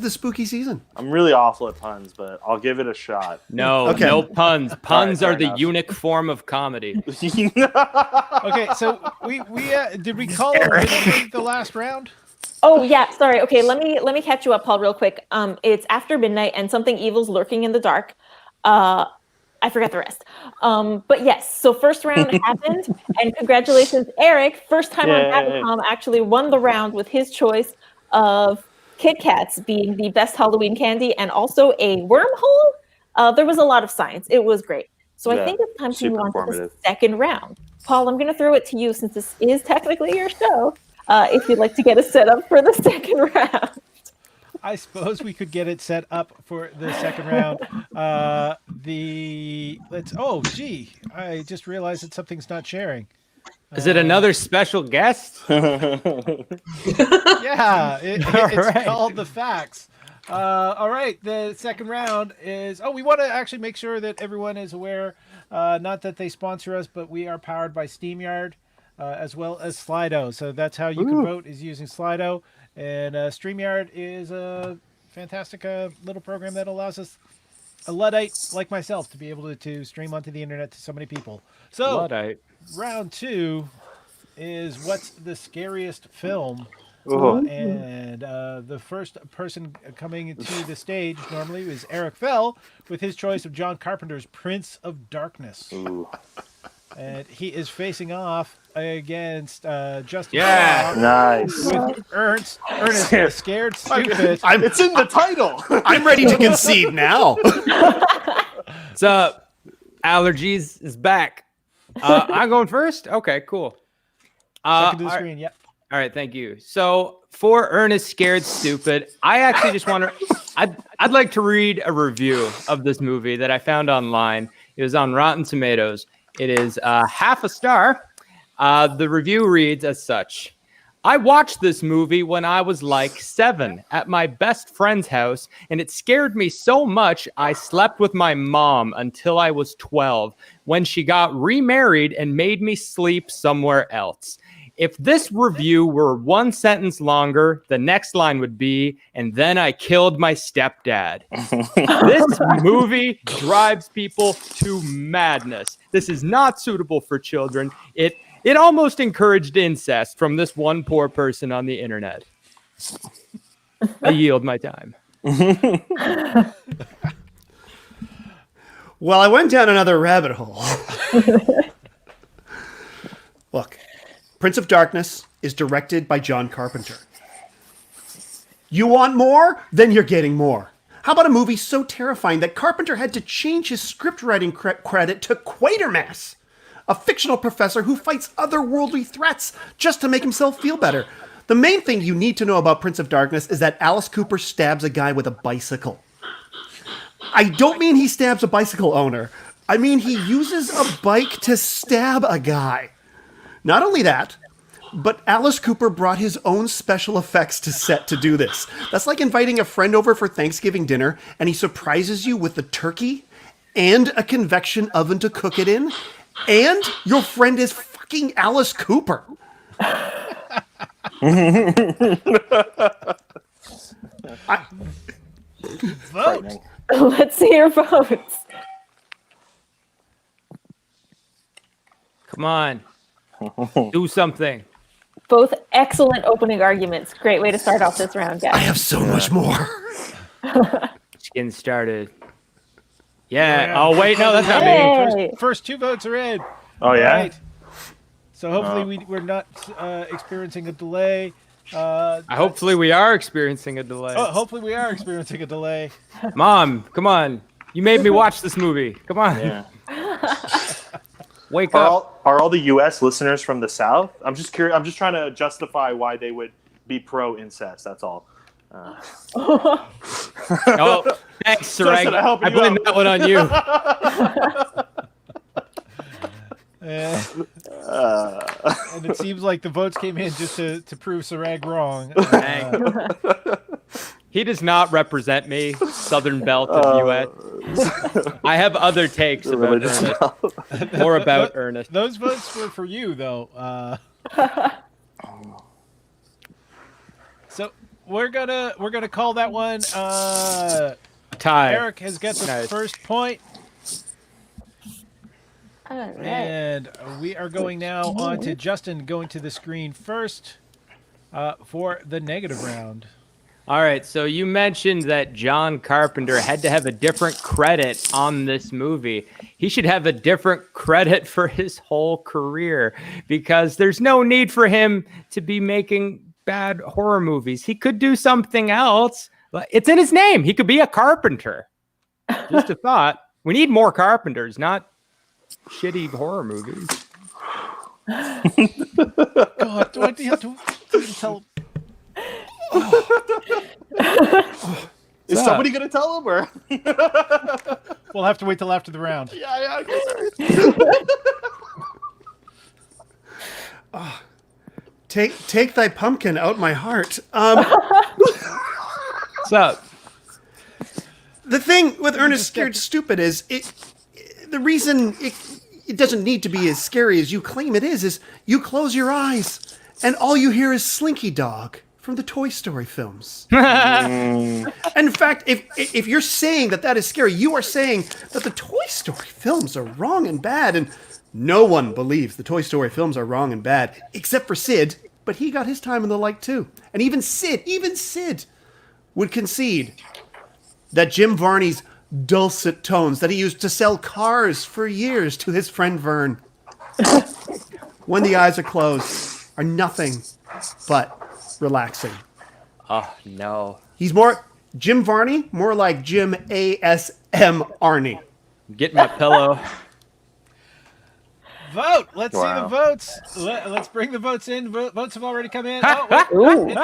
the spooky season. I'm really awful at puns, but I'll give it a shot. No, Okay. no puns. Puns fair are the enough. unique form of comedy. okay, so we did we call it the last round? Oh yeah, sorry. Okay, let me catch you up, Paul, real quick. It's after midnight and something evil's lurking in the dark. I forgot the rest. But yes, so first round happened, and congratulations, Eric. First time on Yay. BattleCOM actually won the round with his choice of Kit Kats being the best Halloween candy and also a wormhole. There was a lot of science. It was great. So I Yeah, think it's time to super move on to the informative. second round. Paul, I'm going to throw it to you since this is technically your show. If you'd like to get us set up for the second round. I suppose we could get it set up for the second round. I just realized that something's not sharing. Is it another special guest? Yeah, it's right. called the facts. All right, the second round is. Oh, we want to actually make sure that everyone is aware. Not that they sponsor us, but we are powered by SteamYard, as well as Slido. So that's how you can vote, is using Slido. And StreamYard is a fantastic little program that allows us, a Luddite like myself, to be able to stream onto the internet to so many people. So Luddite. round 2 is what's the scariest film? And the first person coming to the stage normally is Eric Fell with his choice of John Carpenter's Prince of Darkness. Ooh. And he is facing off against Justin. Yeah. Shaw Nice. with Ernest Scared Stupid. It's in the title. I'm ready to concede now. What's up? Allergies is back. I'm going first? Okay, cool. Second to the screen, yep. All right, thank you. So for Ernest Scared Stupid, I actually just want to, I'd like to read a review of this movie that I found online. It was on Rotten Tomatoes. It is half a star. The review reads as such. I watched this movie when I was like 7 at my best friend's house, and it scared me so much I slept with my mom until I was 12, when she got remarried and made me sleep somewhere else. If this review were one sentence longer, the next line would be, and then I killed my stepdad. This movie drives people to madness. This is not suitable for children. It almost encouraged incest from this one poor person on the internet. I yield my time. Well, I went down another rabbit hole. Look, Prince of Darkness is directed by John Carpenter. You want more? Then you're getting more. How about a movie so terrifying that Carpenter had to change his script writing credit to Quatermass, a fictional professor who fights otherworldly threats just to make himself feel better. The main thing you need to know about Prince of Darkness is that Alice Cooper stabs a guy with a bicycle. I don't mean he stabs a bicycle owner. I mean he uses a bike to stab a guy. Not only that, but Alice Cooper brought his own special effects to set to do this. That's like inviting a friend over for Thanksgiving dinner and he surprises you with a turkey and a convection oven to cook it in, and your friend is fucking Alice Cooper. Vote. Let's see your votes. Come on. Do something. Both excellent opening arguments. Great way to start off this round, I guys. have so much more. Just getting started. Yeah. Oh, wait. No, that's not me. Hey. First 2 votes are in. Oh, yeah? All right. So hopefully we're not experiencing a delay. Hopefully we are experiencing a delay. Hopefully we are experiencing a delay. Mom, come on. You made me watch this movie. Come on. Yeah. Wake Are up. all the U.S. listeners from the South? I'm just curious. I'm just trying to justify why they would be pro incest. That's all. Oh, thanks, Justin, Serag. I help I you blame out. that one on you. And it seems like the votes came in just to prove Serag wrong. He does not represent me, Southern Belt of U.S. I have other takes about Religious Ernest. More about Ernest. Those votes were for you, though. So we're gonna call that one. Tie. Eric has got the Nice. first point, All right. and we are going now on to Justin going to the screen first for the negative round. All right, so you mentioned that John Carpenter had to have a different credit on this movie. He should have a different credit for his whole career, because there's no need for him to be making bad horror movies. He could do something else. It's in his name. He could be a carpenter. Just a thought. We need more carpenters, not shitty horror movies. God, do I have to tell? Is somebody gonna tell him or? We'll have to wait till after the round. Yeah, I guess. Take thy pumpkin out my heart. What's up? The thing with Ernest Scared Stupid is the reason it doesn't need to be as scary as you claim it is you close your eyes and all you hear is Slinky Dog from the Toy Story films. In fact, if you're saying that is scary, you are saying that the Toy Story films are wrong and bad, and no one believes the Toy Story films are wrong and bad, except for Sid, but he got his time in the light too. And even Sid would concede that Jim Varney's dulcet tones that he used to sell cars for years to his friend Vern, when the eyes are closed, are nothing but relaxing. Oh, no. He's Jim Varney, more like Jim A.S.M. Arney. Get my pillow. Vote. Let's see Wow. the votes. Let's bring the votes in. Votes have already come in. Ooh.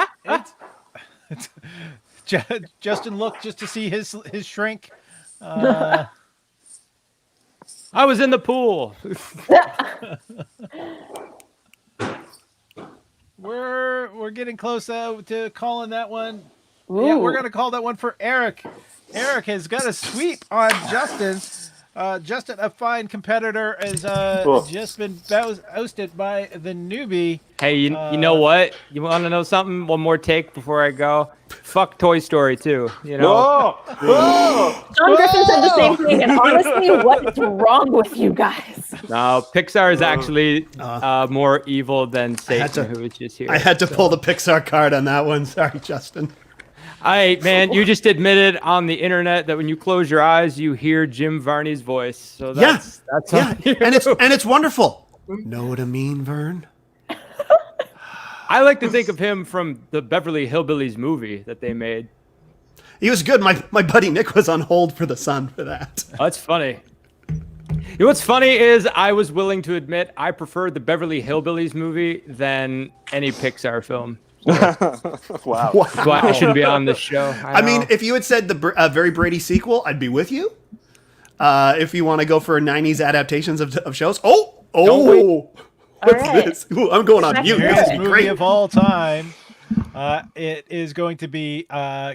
Justin looked just to see his shrink. I was in the pool. We're getting close to calling that one. Ooh. Yeah, we're gonna call that one for Eric. Eric has got a sweep on Justin. Justin, a fine competitor, has just been ousted by the newbie. Hey, you know what? You want to know something? One more take before I go. Fuck Toy Story 2. You know. John Griffin said the same thing, and honestly, what's wrong with you guys? No, Pixar is actually more evil than Satan, who is just here. I had to pull the Pixar card on that one. Sorry, Justin. Man, you just admitted on the internet that when you close your eyes, you hear Jim Varney's voice. So that's on you. and it's wonderful. Know what I mean, Vern? I like to think of him from the Beverly Hillbillies movie that they made. He was good. My buddy Nick was on hold for the sun for that. Oh, that's funny. You know what's funny is I was willing to admit I preferred the Beverly Hillbillies movie than any Pixar film. Wow. That's why I shouldn't be on this show. I mean, if you had said the Very Brady sequel, I'd be with you. If you want to go for 90s adaptations of shows. What's right. this? Ooh, I'm going on mute. This Greatest is movie great. of all time. It is going to be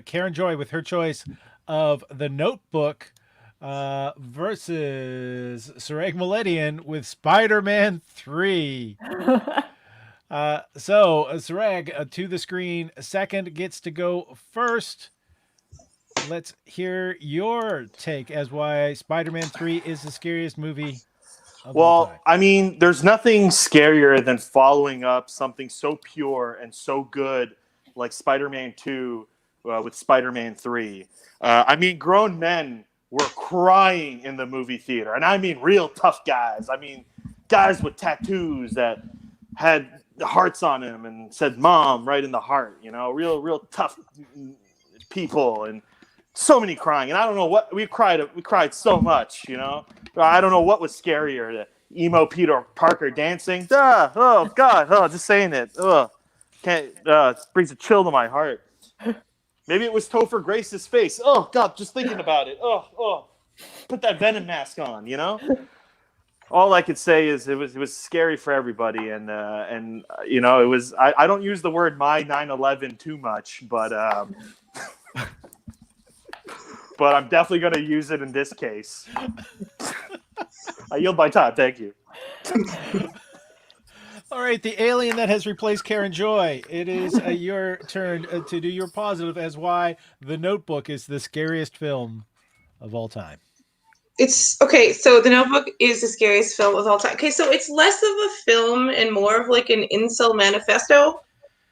Karen Joy with her choice of The Notebook versus Serag Meletian with Spider-Man 3. So Serag to the screen. Second gets to go first. Let's hear your take as why Spider-Man 3 is the scariest movie of all time. Well, I mean, there's nothing scarier than following up something so pure and so good like Spider-Man 2 with Spider-Man 3. I mean, grown men were crying in the movie theater. And I mean real tough guys. I mean, guys with tattoos that had hearts on them and said "Mom" right in the heart. You know, real tough people, and so many crying. And I don't know what we cried so much. You know, I don't know what was scarier: the emo Peter Parker dancing. Oh God! Oh, just saying it. Can't brings a chill to my heart. Maybe it was Topher Grace's face. Oh God! Just thinking about it. Put that Venom mask on. You know. All I could say is it was scary for everybody, and you know, it was. I don't use the word "my 9/11" too much, but I'm definitely going to use it in this case. I yield my time. Thank you. All right, the alien that has replaced Karen Joy. It is your turn to do your positive as why The Notebook is the scariest film of all time. It's okay. So The Notebook is the scariest film of all time. Okay, so it's less of a film and more of like an incel manifesto,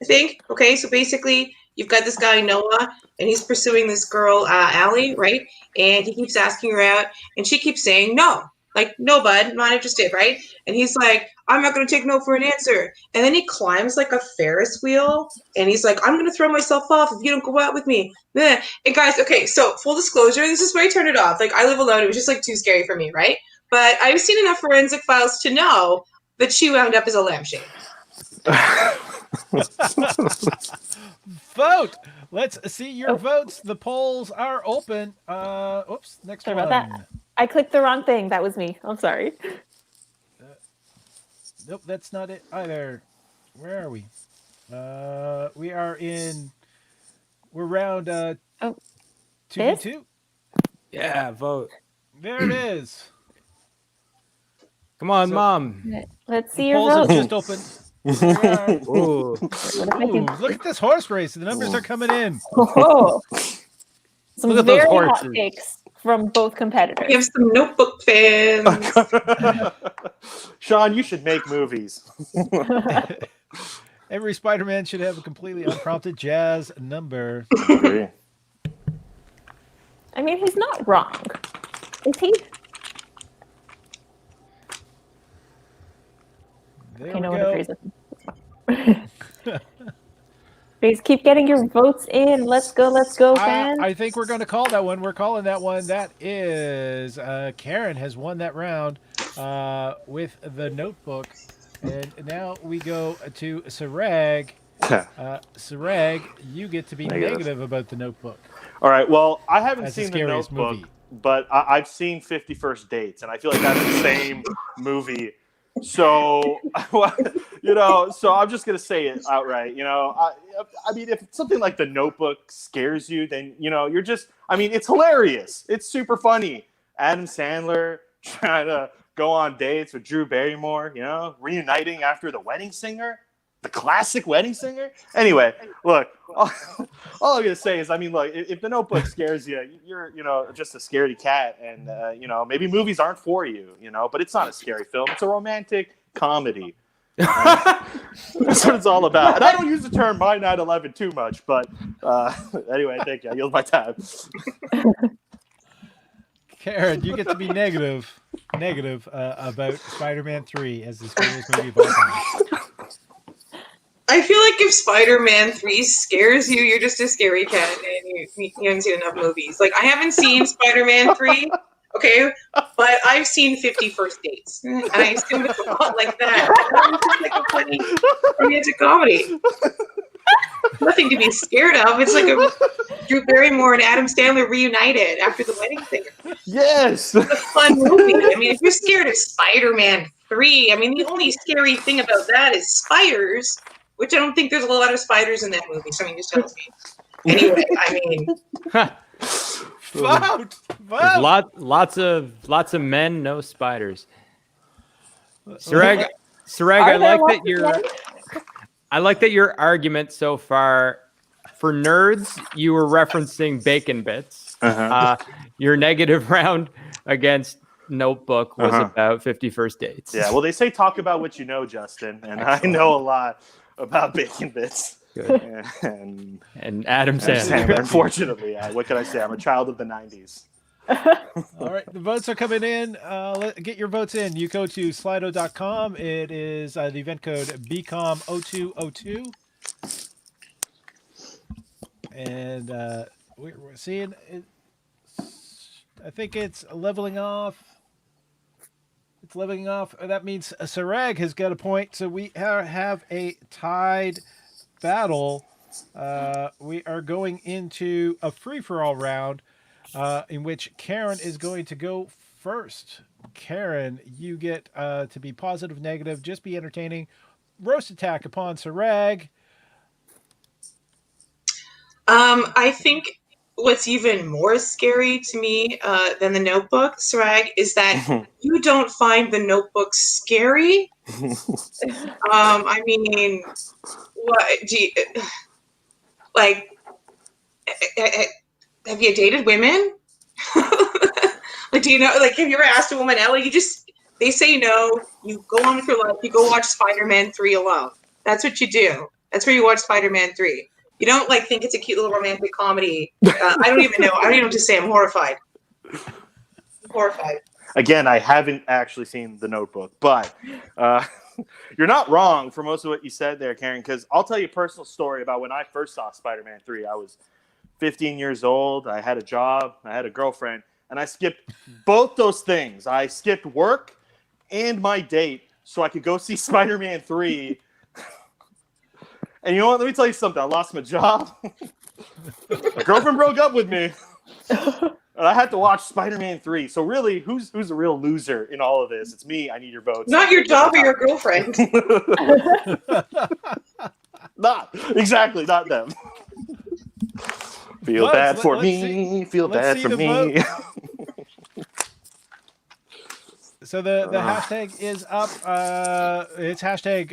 I think. Okay, so basically you've got this guy Noah, and he's pursuing this girl Allie, right? And he keeps asking her out, and she keeps saying no. Like, no, bud, I'm not interested, right? And he's like, I'm not going to take no for an answer. And then he climbs like a Ferris wheel, and he's like, I'm going to throw myself off if you don't go out with me. And guys, okay, so full disclosure, this is where I turned it off. Like, I live alone. It was just like too scary for me, right? But I've seen enough forensic files to know that she wound up as a lampshade. Vote. Let's see your votes. The polls are open. Oops. Next Sorry one. about that. I clicked the wrong thing. That was me. I'm sorry. Nope, that's not it either. Where are we? We are in. We're round 2v2. Yeah, vote. There it is. Come on, So- Mom. Let's see The your polls have vote. just opened. There we are. Ooh. What if I can- Ooh, look at this horse race. The numbers are coming in. Oh. Some Look at those very hot horses. takes from both We competitors. have some Notebook fans. Sean, you should make movies. Every Spider-Man should have a completely unprompted jazz number. Agree. I mean, he's not wrong. Is he? There Okay, no we one go. agrees with me. Please keep getting your votes in. Let's go, fans. I think we're going to call that one. We're calling that one. That is Karen has won that round with the Notebook. And now we go to Serag. Serag, you get to be negative about the Notebook. All right. Well, I haven't That's the seen the scariest Notebook, movie. but I've seen 50 First Dates, and I feel like that's the same movie. So, so I'm just gonna say it outright. I mean, if something like the Notebook scares you, then you're just. I mean, it's hilarious. It's super funny. Adam Sandler trying to go on dates with Drew Barrymore. Reuniting after The Wedding Singer. The classic Wedding Singer. Anyway, look, all I'm gonna say is, I mean, look, if the Notebook scares you, you're, just a scaredy cat, and maybe movies aren't for you, but it's not a scary film. It's a romantic comedy. That's what it's all about. And I don't use the term "My 9/11" too much, but anyway, thank you. I yield my time. Karen, you get to be negative about Spider-Man 3 as the scariest movie of all time. I feel like if Spider-Man 3 scares you, you're just a scary cat and you haven't seen enough movies. Like, I haven't seen Spider-Man 3, okay, but I've seen 50 First Dates. And I assume it's a lot like that. It's like a funny romantic comedy. Nothing to be scared of. It's like a Drew Barrymore and Adam Sandler reunited after The Wedding Singer. Yes. It's a fun movie. I mean, if you're scared of Spider-Man 3, I mean, the only scary thing about that is spiders. Which I don't think there's a lot of spiders in that movie. Something just tells me. Anyway, I mean, Vote! There's lots of men, no spiders. Serag, I like that your argument so far. For nerds, you were referencing Bacon Bits. Your negative round against Notebook was about 50 First Dates. Yeah. Well, they say talk about what you know, Justin, and I know a lot about Bacon Bits. Good. And Adam Sandler. Unfortunately, what can I say? I'm a child of the 90s. All right, the votes are coming in. Get your votes in. You go to slido.com. It is the event code BCOM0202. And we're seeing it. I think it's leveling off. It's leveling off. That means Serag has got a point. So we have a tied battle. We are going into a free-for-all round in which Karen is going to go first. Karen, you get to be positive, negative, just be entertaining. Roast attack upon Serag. I think what's even more scary to me than the Notebook, Serag, is that you don't find the Notebook scary. I mean, what do you like? Have you dated women? Like, do you know? Like, have you ever asked a woman, Ellie? They say no. You go on with your life. You go watch Spider-Man 3 alone. That's what you do. That's where you watch Spider-Man 3. You don't think it's a cute little romantic comedy. I don't even know. I don't even know what to say. I'm horrified. Again, I haven't actually seen the Notebook, but you're not wrong for most of what you said there, Karen, because I'll tell you a personal story about when I first saw Spider-Man 3. I was 15 years old. I had a job. I had a girlfriend, and I skipped both those things. I skipped work and my date so I could go see Spider-Man 3 And you know what? Let me tell you something. I lost my job. My girlfriend broke up with me. And I had to watch Spider-Man 3. So really, who's the real loser in all of this? It's me. I need your votes. Not your job or your girlfriend. Not them. Feel bad for me. Feel bad for me. So the hashtag is up. It's hashtag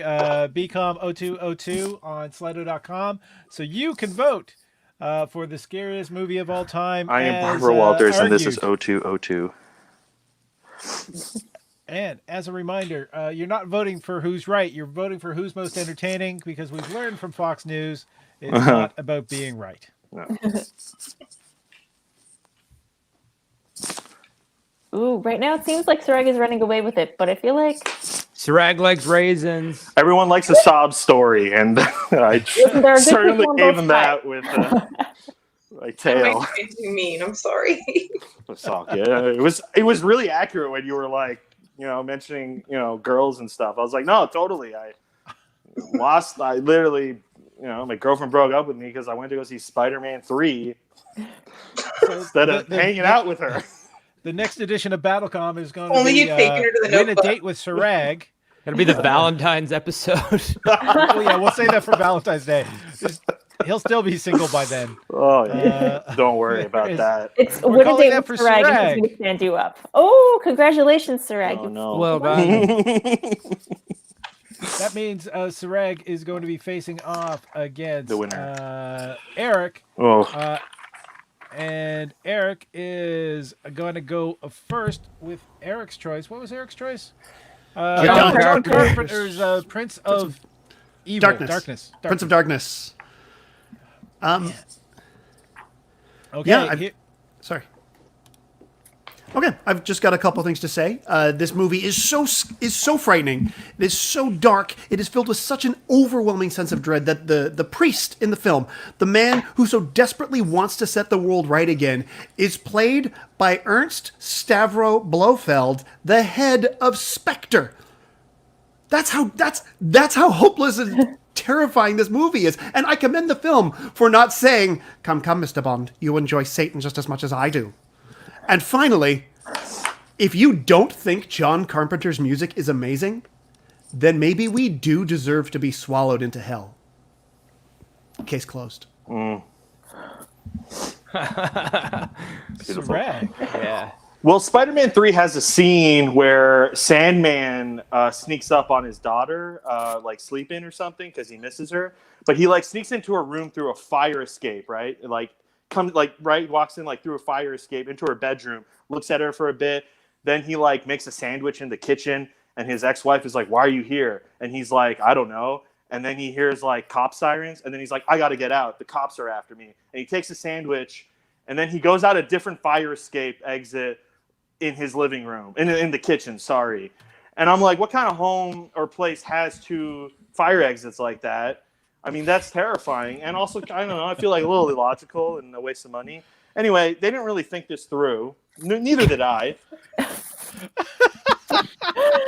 BCOM0202 on Slido.com. So you can vote for the scariest movie of all time. I am Barbara Walters, and this is argued. 0202. And as a reminder, you're not voting for who's right. You're voting for who's most entertaining, because we've learned from Fox News it's not about being right. No. Ooh, right now it seems like Serag is running away with it, but I feel like Serag likes raisins. Everyone likes a sob story, and I certainly gave him that with my tail. I'm too mean. I'm sorry. Yeah, it was really accurate when you were like, mentioning, girls and stuff. I was like, no, totally. I literally, my girlfriend broke up with me because I went to go see Spider-Man 3 instead of hanging out with her. The next edition of BattleCOM is going to Only be you've taken her to the Win a Notebook. Date with Serag. It'll be the Valentine's episode. Oh yeah, we'll say that for Valentine's Day. He'll still be single by then. Oh yeah, don't worry about that. it's We're Win a calling Date that with for Serag, and Serag. he's going to stand you up. Oh, congratulations, Serag. Oh no. Well done. That means Serag is going to be facing off against The winner. Eric. Oh. And Eric is going to go first with Eric's choice. What was Eric's choice? John Carpenter's Prince of Evil. Darkness. Prince of Darkness. Okay. Yeah, sorry. Okay, I've just got a couple things to say. This movie is so frightening. It is so dark. It is filled with such an overwhelming sense of dread that the priest in the film, the man who so desperately wants to set the world right again, is played by Ernst Stavro Blofeld, the head of Spectre. That's how hopeless and terrifying this movie is. And I commend the film for not saying, "Come, Mr. Bond, you enjoy Satan just as much as I do." And finally, if you don't think John Carpenter's music is amazing, then maybe we do deserve to be swallowed into hell. Case closed. Serag. Yeah. Well, Spider-Man 3 has a scene where Sandman sneaks up on his daughter, like sleeping or something, because he misses her. But he sneaks into her room through a fire escape, right? Walks in through a fire escape into her bedroom, looks at her for a bit. Then he makes a sandwich in the kitchen, and his ex-wife is like, "Why are you here?" And he's like, "I don't know." And then he hears cop sirens, and then he's like, "I got to get out. The cops are after me." And he takes a sandwich, and then he goes out a different fire escape exit in his living room, in the kitchen, sorry. And I'm like, what kind of home or place has two fire exits like that? I mean, that's terrifying. And also, I don't know, I feel like a little illogical and a waste of money. Anyway, they didn't really think this through. Neither did I. And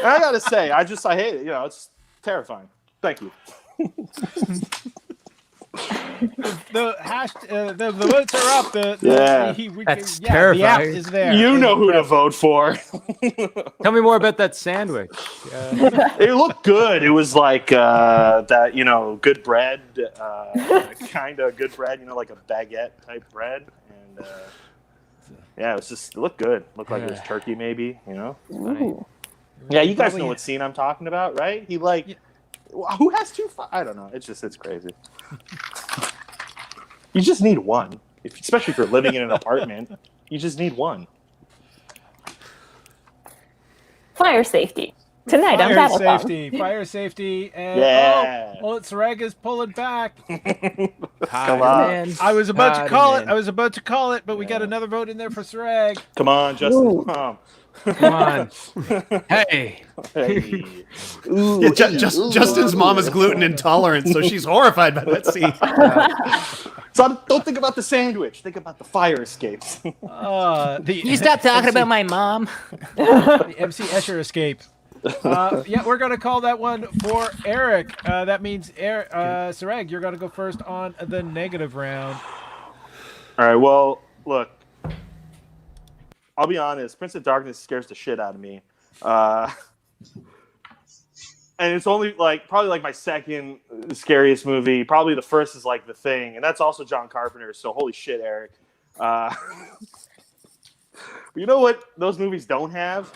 I gotta say, I hate it. It's terrifying. Thank you. The votes are up. That's The terrifying. app is there. You know who to vote for. Tell me more about that sandwich. It looked good. It was like that, good bread, kind of good bread, like a baguette type bread. And yeah, it looked good. Looked like it was turkey, maybe, Ooh. Yeah, you guys know what scene I'm talking about, right? He who has two? I don't know. It's crazy. You just need one, especially if you're living in an apartment. You just need one. Fire safety. Tonight on BattleCOM. Fire safety. And, Yeah. Serag is pulling back. Come on. I was about to call it, but we got another vote in there for Serag. Come on, Justin. Ooh. Come on. Hey. Hey. Yeah, Justin's mom is gluten intolerant, so she's horrified by that scene. So don't think about the sandwich. Think about the fire escapes. You stop talking about my mom. The MC Escher escape. Yeah, we're gonna call that one for Eric. That means Serag, you're gonna go first on the negative round. All right. Well, look, I'll be honest. Prince of Darkness scares the shit out of me, and it's only probably my second scariest movie. Probably the first is The Thing, and that's also John Carpenter. So holy shit, Eric. You know what those movies don't have?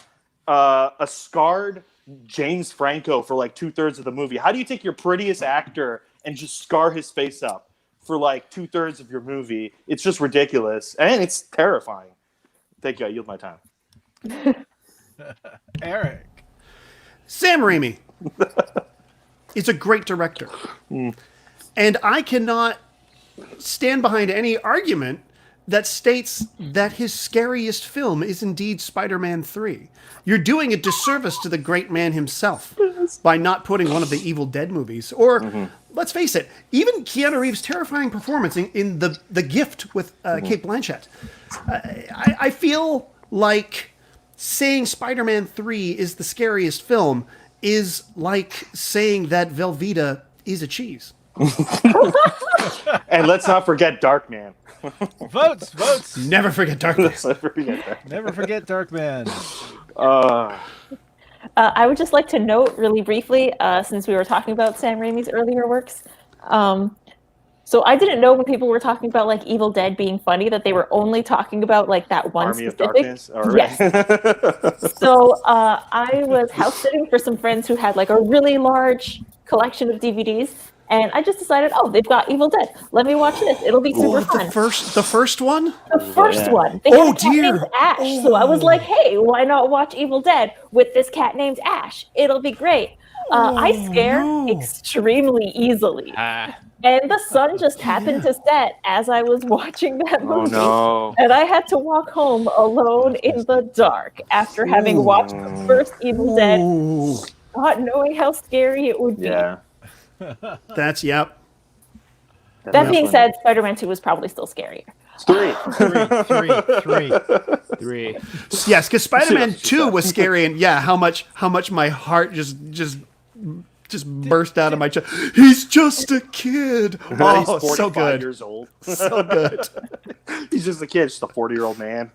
A scarred James Franco for 2/3 of the movie. How do you take your prettiest actor and just scar his face up for 2/3 of your movie? It's just ridiculous, and it's terrifying. Thank you. I yield my time. Eric. Sam Raimi is a great director. And I cannot stand behind any argument that states that his scariest film is indeed Spider-Man 3. You're doing a disservice to the great man himself by not putting one of the Evil Dead movies. Or, let's face it, even Keanu Reeves' terrifying performance in The Gift with Cate Blanchett. I feel like saying Spider-Man 3 is the scariest film is like saying that Velveeta is a cheese. And let's not forget Darkman. Votes. Never forget Darkman. Never forget Darkman. I would just like to note really briefly, since we were talking about Sam Raimi's earlier works. So I didn't know when people were talking about Evil Dead being funny that they were only talking about that one Army specific. of Darkness. All right. Yes. So I was house sitting for some friends who had a really large collection of DVDs, and I just decided, they've got Evil Dead. Let me watch this. It'll be super fun. The first one? The first one. They had a cat named Ash. So I was like, hey, why not watch Evil Dead with this cat named Ash? It'll be great. I scare extremely easily. And the sun just happened to set as I was watching that movie. Oh, no. And I had to walk home alone in the dark after having watched the first Evil Dead, not knowing how scary it would be. Yeah. That's, yep. That being said, Spider-Man 2 was probably still scarier. Three. Yes, because Spider-Man 2 was scary, and how much my heart just burst out of my chest. He's just a kid. Oh, He's 45 so good. years old. So good. He's just a kid, just a 40-year-old man.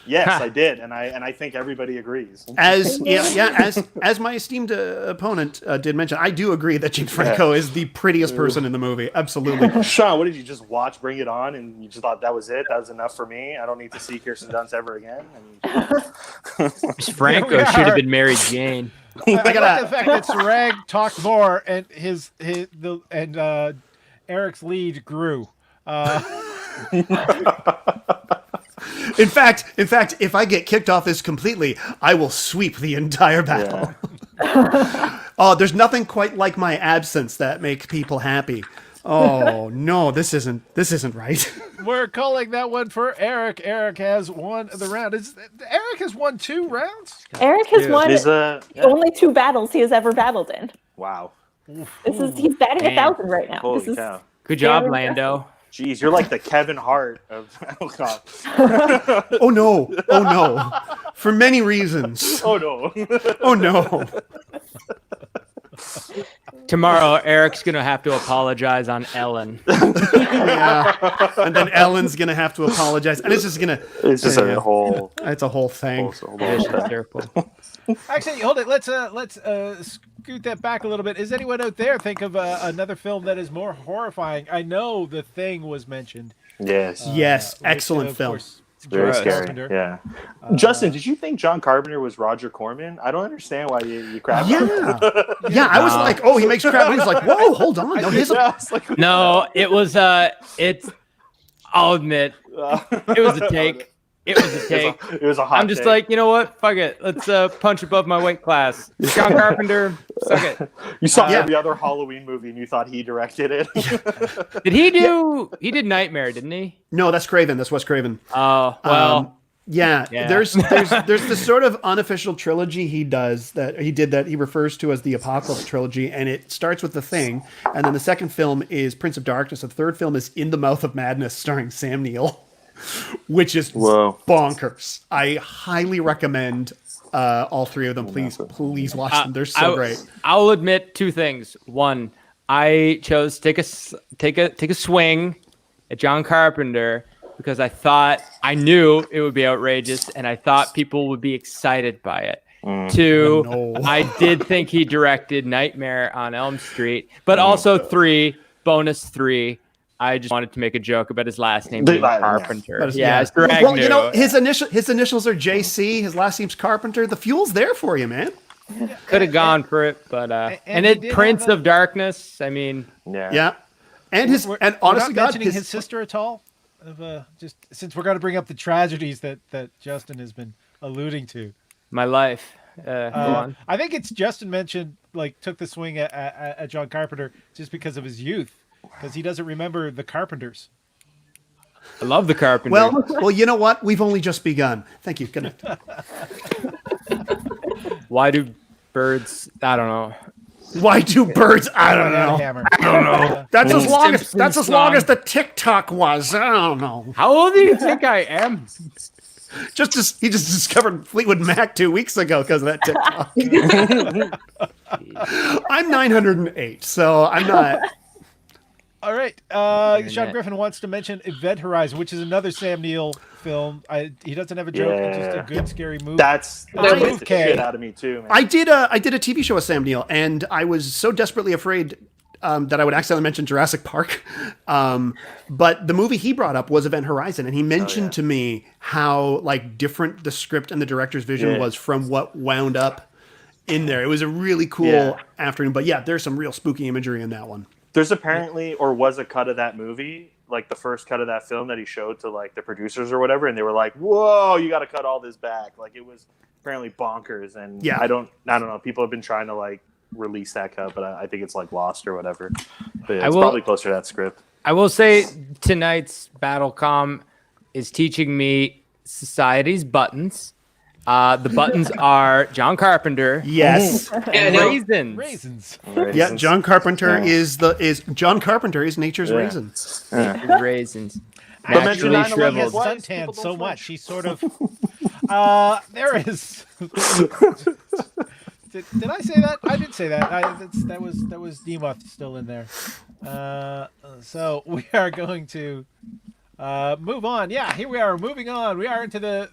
Yes, I did, and I think everybody agrees. As my esteemed opponent did mention, I do agree that James Franco is the prettiest person in the movie. Absolutely. Sean, what did you just watch? Bring It On, and you just thought that was it? That was enough for me. I don't need to see Kirsten Dunst ever again. Franco should have been Mary Jane. I like the fact that Serag talked more, and Eric's lead grew. In fact, if I get kicked off this completely, I will sweep the entire battle. Yeah. Oh, there's nothing quite like my absence that makes people happy. Oh no, this isn't right. We're calling that one for Eric. Eric has won the round. Eric has won 2 rounds? Eric has won only 2 battles he has ever battled in. Wow. He's batting 1,000 right now. Holy cow. Good job, Lando. Jeez, you're like the Kevin Hart of BattleCOM. Oh no. For many reasons. Oh no. Oh no. Tomorrow, Eric's going to have to apologize on Ellen. Yeah. And then Ellen's going to have to apologize. And it's just a whole... It's a whole thing. Actually, hold it. Let's scoot that back a little bit. Is anyone out there think of another film that is more horrifying? I know The Thing was mentioned. Yes. Excellent film. Very scary. Carpenter. Yeah. Justin, did you think John Carpenter was Roger Corman? I don't understand why you crapped on him. Yeah, I was like, he makes crap. He's like, whoa, hold on. No, it was I'll admit, it was a take. It was a take. It was a hot I'm just take. like, you know what? Fuck it. Let's punch above my weight class. John Carpenter, suck it. You saw every other Halloween movie and you thought he directed it. Did he do? He did Nightmare, didn't he? No, that's Craven. That's Wes Craven. Oh well. Yeah. There's this sort of unofficial trilogy he does that he refers to as the Apocalypse trilogy, and it starts with The Thing, and then the second film is Prince of Darkness. The third film is In the Mouth of Madness, starring Sam Neill. which is Whoa. bonkers. I highly recommend all three of them. Please watch them. They're so great. I'll admit two things. One, I chose to take a swing at John Carpenter because I knew it would be outrageous and I thought people would be excited by it. Two, I did think he directed Nightmare on Elm Street, but also bonus three, I just wanted to make a joke about his last name being Carpenter. Serag Well, knew. his initials are JC. His last name's Carpenter. The fuel's there for you, man. Could have gone for it, but and it Prince of Darkness. I mean, yeah. And we're honestly, not mentioning his sister at all. Just since we're going to bring up the tragedies that Justin has been alluding to. my life. Go on. I think it's Justin mentioned took the swing at John Carpenter just because of his youth, because he doesn't remember the Carpenters. I love the Carpenter. Well, you know what? We've only just begun. Thank you. Good night. Why do birds? I don't know. Why do birds? I don't Got a know. hammer. I don't know. That's as long as Simpsons long song. as the TikTok was. I don't know. How old do you think I am? He just discovered Fleetwood Mac 2 weeks ago because of that TikTok. I'm 908, so I'm not. All right. Sean Griffin wants to mention Event Horizon, which is another Sam Neill film. He doesn't have a joke, it's just a good scary movie. That It's beats the okay. shit out of me too, man. I did a TV show with Sam Neill, and I was so desperately afraid that I would accidentally mention Jurassic Park. But the movie he brought up was Event Horizon, and he mentioned to me how different the script and the director's vision was from what wound up in there. It was a really cool afternoon. But yeah, there's some real spooky imagery in that one. There's apparently, or was a cut of that movie, the first cut of that film that he showed to the producers or whatever, and they were like, "Whoa, you got to cut all this back!" It was apparently bonkers, and I don't know. People have been trying to release that cut, but I think it's lost or whatever. But it's probably closer to that script. I will say tonight's BattleCOM is teaching me society's buttons. The buttons are John Carpenter. Yes. And raisins. Raisins. Yeah, John Carpenter is nature's raisin. Raisins. But mention Naturally 9/11 He has shriveled. suntan so much. He's sort of. There is. Did I say that? I did say that. That was Demoth still in there. So we are going to move on. Yeah, here we are moving on. We are into the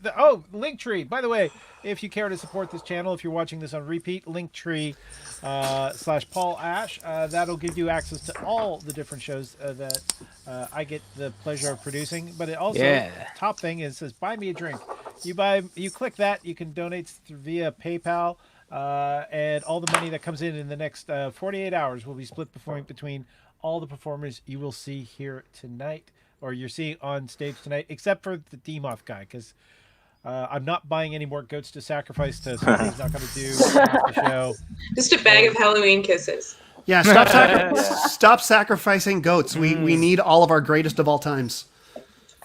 Linktree. By the way, if you care to support this channel, if you're watching this on repeat, Linktree / Paul Ash. That'll give you access to all the different shows that I get the pleasure of producing. But it also top thing is says buy me a drink. You click that, you can donate via PayPal. And all the money that comes in the next 48 hours will be split between all the performers you will see here tonight, or you're seeing on stage tonight, except for the Demoth guy, because I'm not buying any more goats to sacrifice to something he's not going to do after the show. Just a bag of Halloween kisses. Yeah, stop sacrificing goats. We need all of our greatest of all times.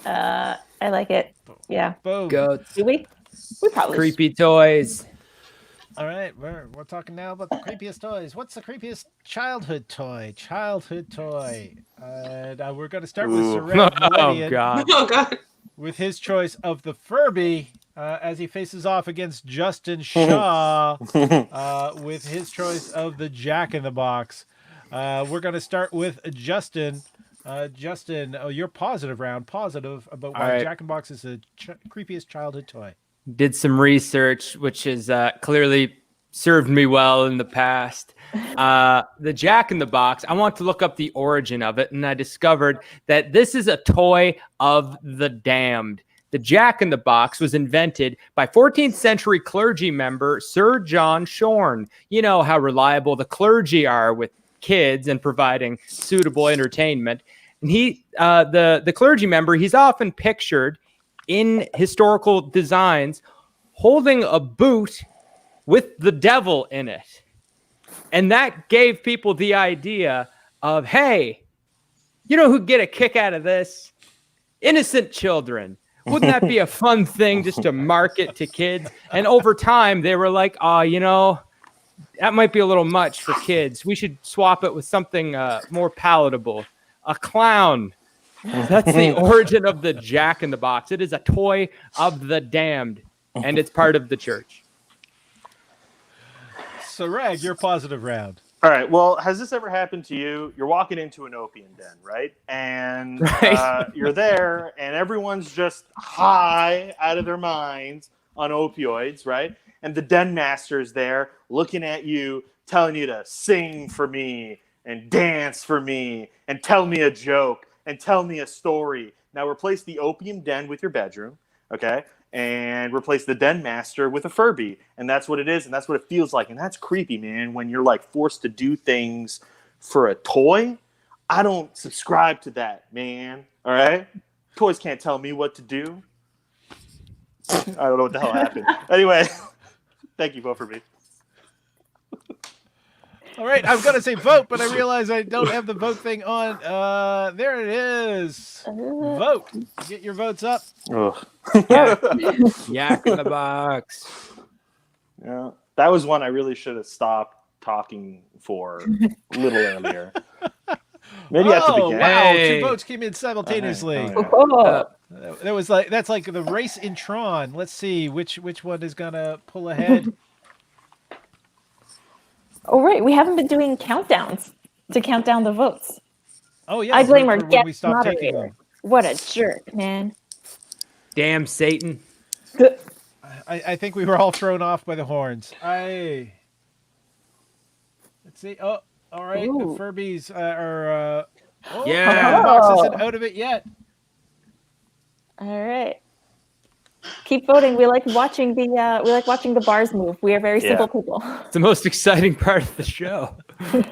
I like it. Yeah. Boom. Goats. Do we? We probably Creepy toys. All right, we're talking now about the creepiest toys. What's the creepiest childhood toy? And we're going to start with Serag Meletian. Oh God. Oh God. With his choice of the Furby, as he faces off against Justin Shaw with his choice of the Jack in the Box. We're going to start with Justin. Justin, your positive round. Positive about why Jack in the Box is the creepiest childhood toy. Did some research, which has clearly served me well in the past. The Jack in the Box, I want to look up the origin of it, and I discovered that this is a toy of the damned. The Jack in the Box was invented by 14th century clergy member Sir John Shorn. You know how reliable the clergy are with kids and providing suitable entertainment. And the clergy member, he's often pictured in historical designs holding a boot with the devil in it. And that gave people the idea of, hey, you know who'd get a kick out of this? Innocent children. Wouldn't that be a fun thing just to market to kids? And over time, they were like, that might be a little much for kids. We should swap it with something more palatable. A clown. That's the origin of the Jack in the Box. It is a toy of the damned, and it's part of the church. Serag, your positive round. All right. Well, has this ever happened to you? You're walking into an opium den, right? And Right. you're there, and everyone's just high out of their minds on opioids, right? And the den master's there looking at you, telling you to sing for me and dance for me and tell me a joke and tell me a story. Now replace the opium den with your bedroom, okay? And replace the den master with a Furby. And that's what it is, and that's what it feels like. And that's creepy, man, when you're like forced to do things for a toy. I don't subscribe to that, man. All right? Toys can't tell me what to do. I don't know what the hell happened. Anyway, thank you, vote for me. All right, I'm gonna say vote, but I realize I don't have the vote thing on. There it is. Vote. Get your votes up. Ugh. Jack in the Box. Yeah, that was one I really should have stopped talking for a little earlier. Maybe at the beginning. Wow, Hey. 2 votes came in simultaneously. Oh, yeah. That was like that's like the race in Tron. Let's see which one is gonna pull ahead. Oh, right. We haven't been doing countdowns to count down the votes. Oh yeah, I blame our for when we guest stopped taking moderator. them. What a jerk, man. Damn Satan. I think we were all thrown off by the horns. Let's see. Oh, all right. The Ooh. Furbies are. Yeah. The box isn't out of it yet. All right. Keep voting. We like watching the bars move. We are very simple people. It's the most exciting part of the show. Thanks,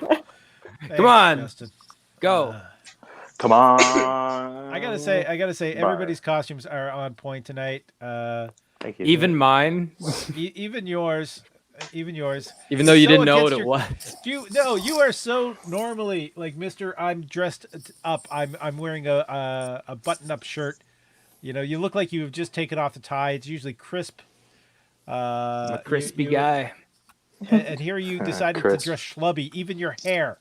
Come on. Justin. Go. Come on. I gotta say, everybody's costumes are on point tonight. Thank you. Even mine, Even yours. even though you So didn't know what against it your- was. You are so normally like Mr. I'm dressed up. I'm wearing a button-up shirt. You know, you look like you've just taken off the tie. It's usually crisp. I'm a crispy guy. And here you decided to crisp. dress schlubby. Even your hair.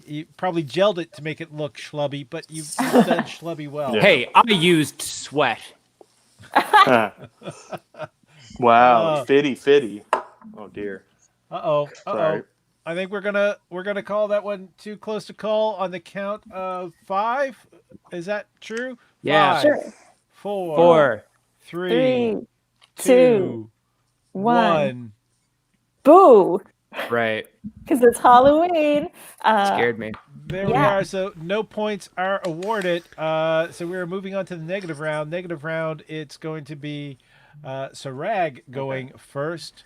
You probably gelled it to make it look schlubby, but you've done schlubby well. Yeah. Hey, I used sweat. Wow, fitty. Oh dear. Uh-oh. Sorry. I think we're gonna call that one too close to call on the count of 5. Is that true? Yeah. 5, Sure. 4, 3, 3, 2, 2, 1. 1. Boo! Right. Because it's Halloween. Scared me. There we Yeah. are. So no points are awarded. So we're moving on to the negative round. Negative round. It's going to be Serag going first.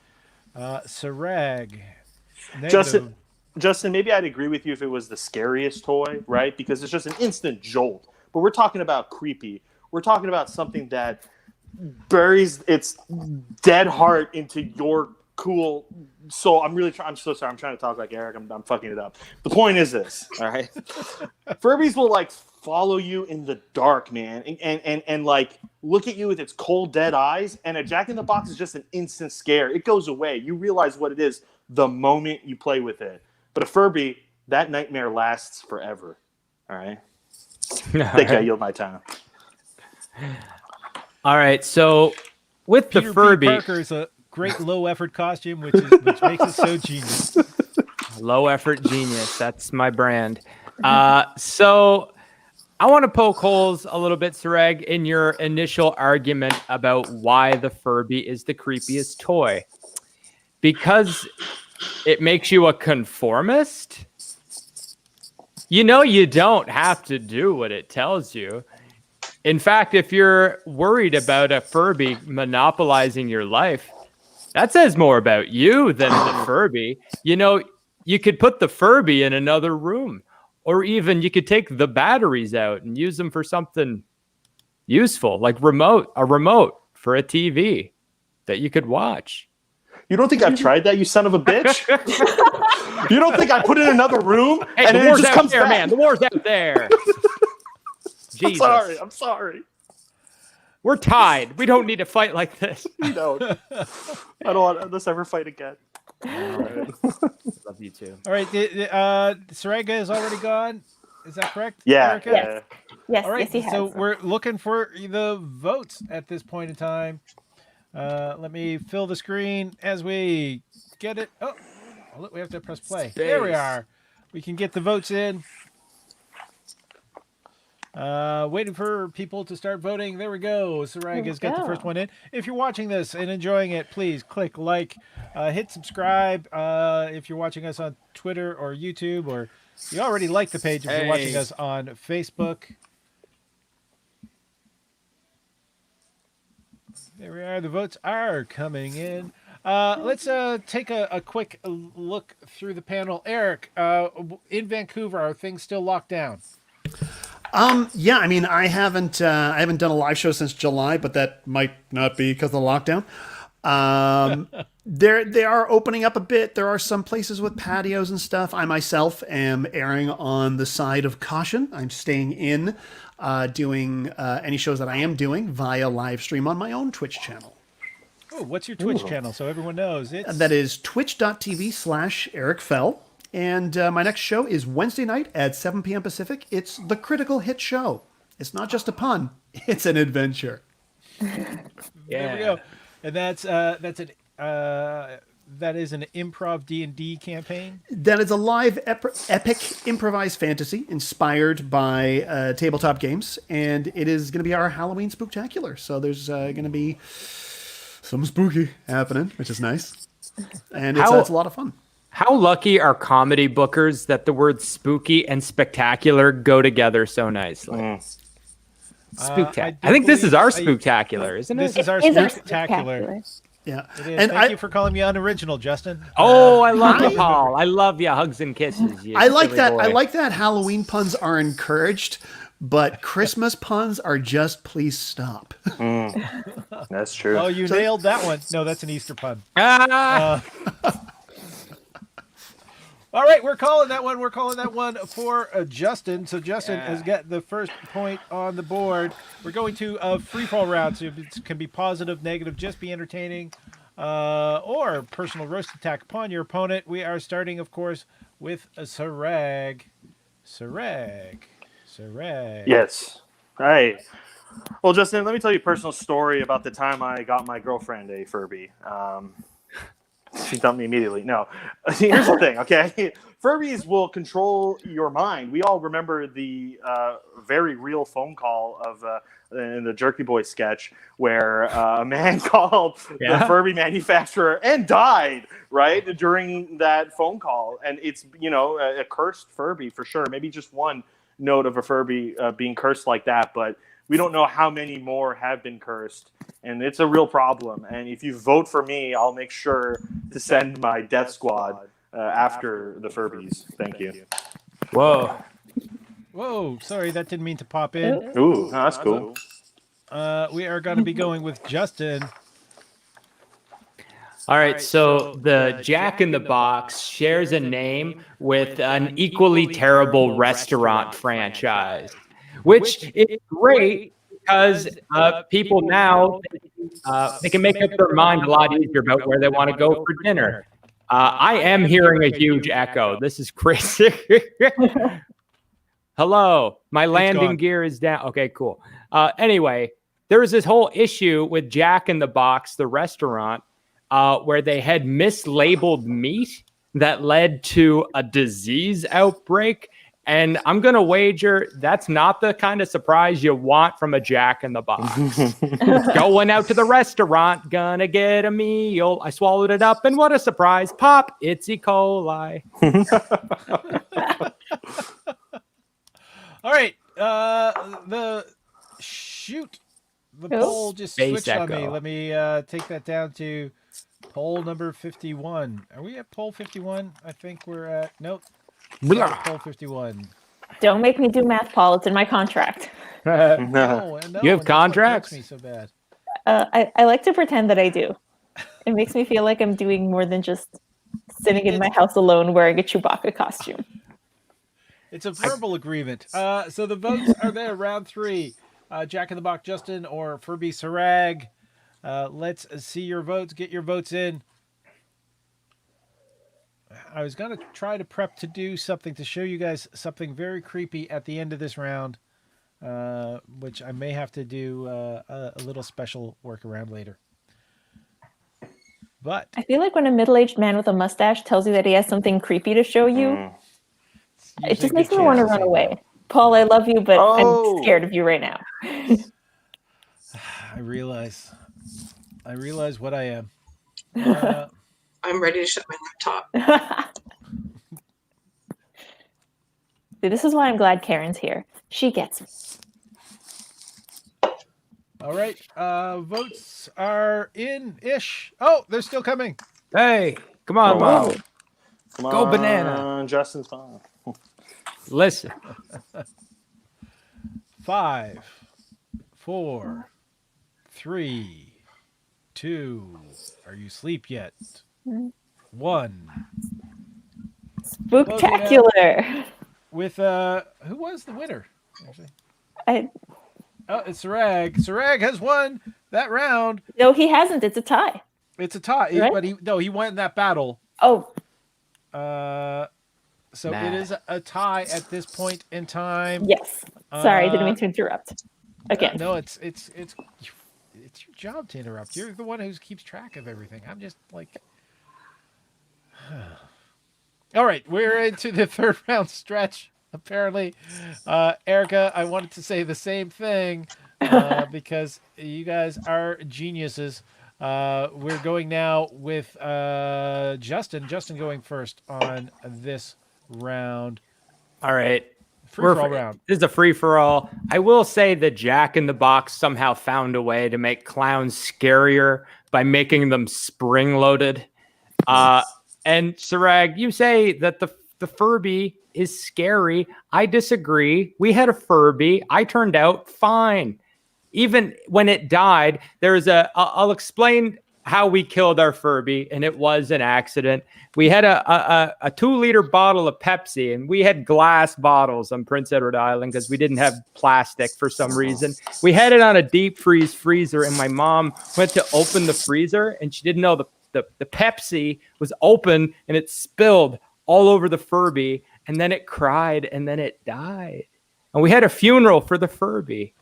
Serag. Negative. Justin, maybe I'd agree with you if it was the scariest toy, right? Because it's just an instant jolt. But we're talking about creepy. We're talking about something that buries its dead heart into your cool soul. I'm so sorry. I'm trying to talk like Eric. I'm fucking it up. The point is this, all right? Furbies will like follow you in the dark, man, and like look at you with its cold, dead eyes. And a Jack in the Box is just an instant scare. It goes away. You realize what it is the moment you play with it. But a Furby, that nightmare lasts forever. All right. Think I yield my time. All right. So with the Peter B. Furby, Parker is a great low effort costume, which makes it so genius. low effort genius. That's my brand. So I want to poke holes a little bit, Serag, in your initial argument about why the Furby is the creepiest toy. Because it makes you a conformist? You know, you don't have to do what it tells you. In fact, if you're worried about a Furby monopolizing your life, that says more about you than the Furby. You know, you could put the Furby in another room, or even you could take the batteries out and use them for something useful, like a remote for a TV that you could watch. You don't think I've tried that, you son of a bitch? You don't think I put it in another room Hey, and the then it war's just out comes there, back? man. The war's out there. Jesus. I'm sorry. We're tied. We don't need to fight like this. You don't. I don't want us ever fight again. Love you too. All right. Serega is already gone. Is that correct? Yeah. Erica? Yeah. Yes, All right, yes, he has. so we're looking for the votes at this point in time. Let me fill the screen as we get it. Oh, look, we have to press play. There we Space. are. We can get the votes in. Waiting for people to start voting. There we go. Serag has got the first one in. If you're watching this and enjoying it, please click like, hit subscribe. If you're watching us on Twitter or YouTube, or you already like the page if you're watching us on Facebook. There we are. The votes are coming in. Let's take a quick look through the panel. Eric, in Vancouver, are things still locked down? Yeah, I mean, I haven't done a live show since July, but that might not be because of the lockdown. They are opening up a bit. There are some places with patios and stuff. I myself am erring on the side of caution. I'm staying in, doing any shows that I am doing via live stream on my own Twitch channel. Oh, what's your Twitch channel so everyone knows? That is twitch.tv/Eric Fell. And my next show is Wednesday night at 7 p.m. Pacific. It's the Critical Hit Show. It's not just a pun. It's an adventure. There we go. And that is an improv D&D campaign. That is a live epic improvised fantasy inspired by tabletop games. And it is going to be our Halloween spooktacular. So there's going to be some spooky happening, which is nice. And it's a lot of fun. How lucky are comedy bookers that the words spooky and spectacular go together so nicely? Spooktacular. I think this is our spooktacular, isn't it? This is our It is our spectacular. Yeah. It is. And Thank you for calling me unoriginal, Justin. Oh, I love you, Paul. I love you. Hugs and kisses. You I like silly that. boy. I like that Halloween puns are encouraged, but Christmas puns are just please stop. That's true. Oh, you nailed that one. No, that's an Easter pun. All right, we're calling that one. We're calling that one for Justin. So Justin has got the first point on the board. We're going to a free fall round. So it can be positive, negative, just be entertaining, or personal roast attack upon your opponent. We are starting, of course, with a Serag. Serag. Yes. All right. Well, Justin, let me tell you a personal story about the time I got my girlfriend a Furby. She dumped me immediately. No. Here's the thing, okay? Furbies will control your mind. We all remember the very real phone call of in the Jerky Boy sketch where a man called the Furby manufacturer and died, right, during that phone call. And it's, a cursed Furby for sure. Maybe just one note of a Furby being cursed like that, but we don't know how many more have been cursed, and it's a real problem. And if you vote for me, I'll make sure to send my death squad after the Furbies. Thank you. Whoa, sorry, that didn't mean to pop in. Ooh, that's cool. We are going to be going with Justin. All right, so the Jack in the Box shares a name with an equally terrible restaurant franchise, which is great because people now, they can make up their mind a lot easier about where they want to go for dinner. I am hearing a huge echo. This is crazy. Hello, my landing gear is down. Okay, cool. Anyway, there was this whole issue with Jack in the Box, the restaurant, where they had mislabeled meat that led to a disease outbreak. And I'm going to wager that's not the kind of surprise you want from a Jack in the Box. Going out to the restaurant, gonna get a meal. I swallowed it up, and what a surprise. Pop, it's E. coli. All right. The poll just Space switched on me. echo. Let me take that down to poll number 51. Are we at poll 51? I think we're at, nope. Poll 51. Don't make me do math, Paul. It's in my contract. No, You have and that's what contracts? hurts me so bad. I like to pretend that I do. It makes me feel like I'm doing more than just sitting in my house alone wearing a Chewbacca costume. It's a verbal agreement. So the votes are there. Round 3. Jack in the Box Justin or Furby Serag. Let's see your votes. Get your votes in. I was going to try to prep to do something to show you guys something very creepy at the end of this round. which I may have to do a little special workaround later. But I feel like when a middle-aged man with a mustache tells you that he has something creepy to show you, it just makes me want to run away. Paul, I love you, but I'm scared of you right now. I realize what I am. I'm ready to shut my laptop. See, this is why I'm glad Karen's here. She gets me. All right, votes are in-ish. Oh, they're still coming. Hey, come on, Mom. Come Go on, banana. Justin's fine. Listen. 5, 4, 3, 2. Are you asleep yet? 1. Spooktacular. With who was the winner? I Oh, it's Serag. Serag has won that round. No, he hasn't. It's a tie. It's a tie, Right? but he won that battle. Oh, So it is a tie at this point in time. yes. Sorry, I didn't mean to interrupt. Again. No, it's your job to interrupt. You're the one who keeps track of everything. I'm just like. All right, we're into the third round stretch. Apparently, Erica, I wanted to say the same thing because you guys are geniuses. We're going now with Justin. Justin going first on this round. All right. Free-for-all round. This is a free-for-all. I will say that Jack in the Box somehow found a way to make clowns scarier by making them spring-loaded. And Serag, you say that the Furby is scary. I disagree. We had a Furby. I turned out fine. Even when it died, I'll explain how we killed our Furby, and it was an accident. We had a 2-liter bottle of Pepsi, and we had glass bottles on Prince Edward Island because we didn't have plastic for some reason. We had it on a deep freezer, and my mom went to open the freezer, and she didn't know the Pepsi was open, and it spilled all over the Furby, and then it cried, and then it died. And we had a funeral for the Furby.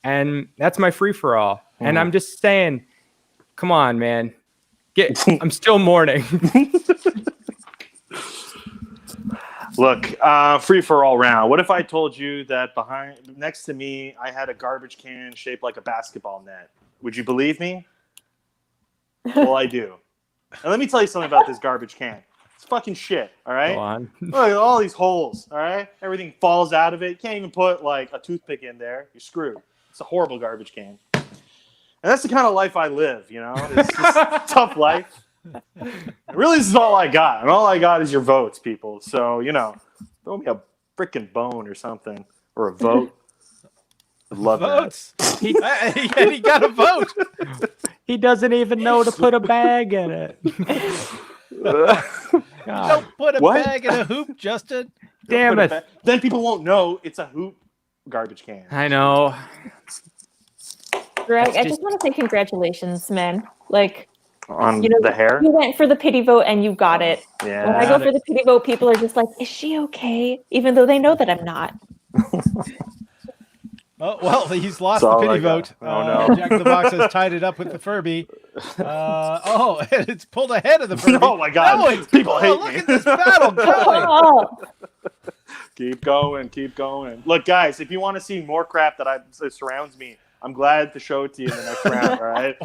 And that's my free-for-all. And I'm just saying, come on, man. I'm still mourning. Look, free-for-all round. What if I told you that next to me, I had a garbage can shaped like a basketball net? Would you believe me? Well, I do. And let me tell you something about this garbage can. It's fucking shit, all right? Go on. Look at all these holes, all right? Everything falls out of it. You can't even put, like, a toothpick in there. You're screwed. It's a horrible garbage can. And that's the kind of life I live, you know? It's just a tough life. Really, this is all I got. And all I got is your votes, people. So, throw me a freaking bone or something. Or a vote. I'd love Votes. He got a vote. He doesn't even know to put a bag in it. Don't put a bag in a hoop, Justin. Damn it. Then people won't know it's a hoop garbage can. I know. Greg, I just want to say congratulations, man. Like, On the hair? You went for the pity vote and you got it. Yeah. When I go for the pity vote, people are just like, is she okay? Even though they know that I'm not. Oh, well, he's lost the pity vote. Oh, no. Jack in the Box has tied it up with the Furby. And it's pulled ahead of the Furby. Oh, my God. No, People hate look me. at this battle going. Oh. Keep going. Look, guys, if you want to see more crap that surrounds me, I'm glad to show it to you in the next round, all right?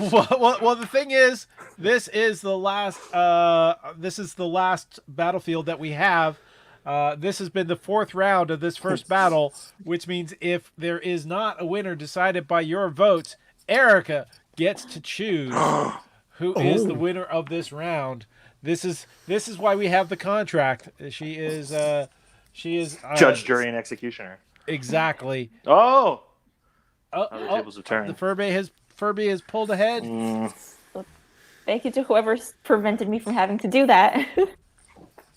Well, the thing is, this is the last battlefield that we have. This has been the 4th round of this first battle, which means if there is not a winner decided by your votes, Erica gets to choose who is the winner of this round. This is why we have the contract. She is Judge, jury, and executioner. Exactly. Oh. The Furby has pulled ahead. Thank you to whoever's prevented me from having to do that.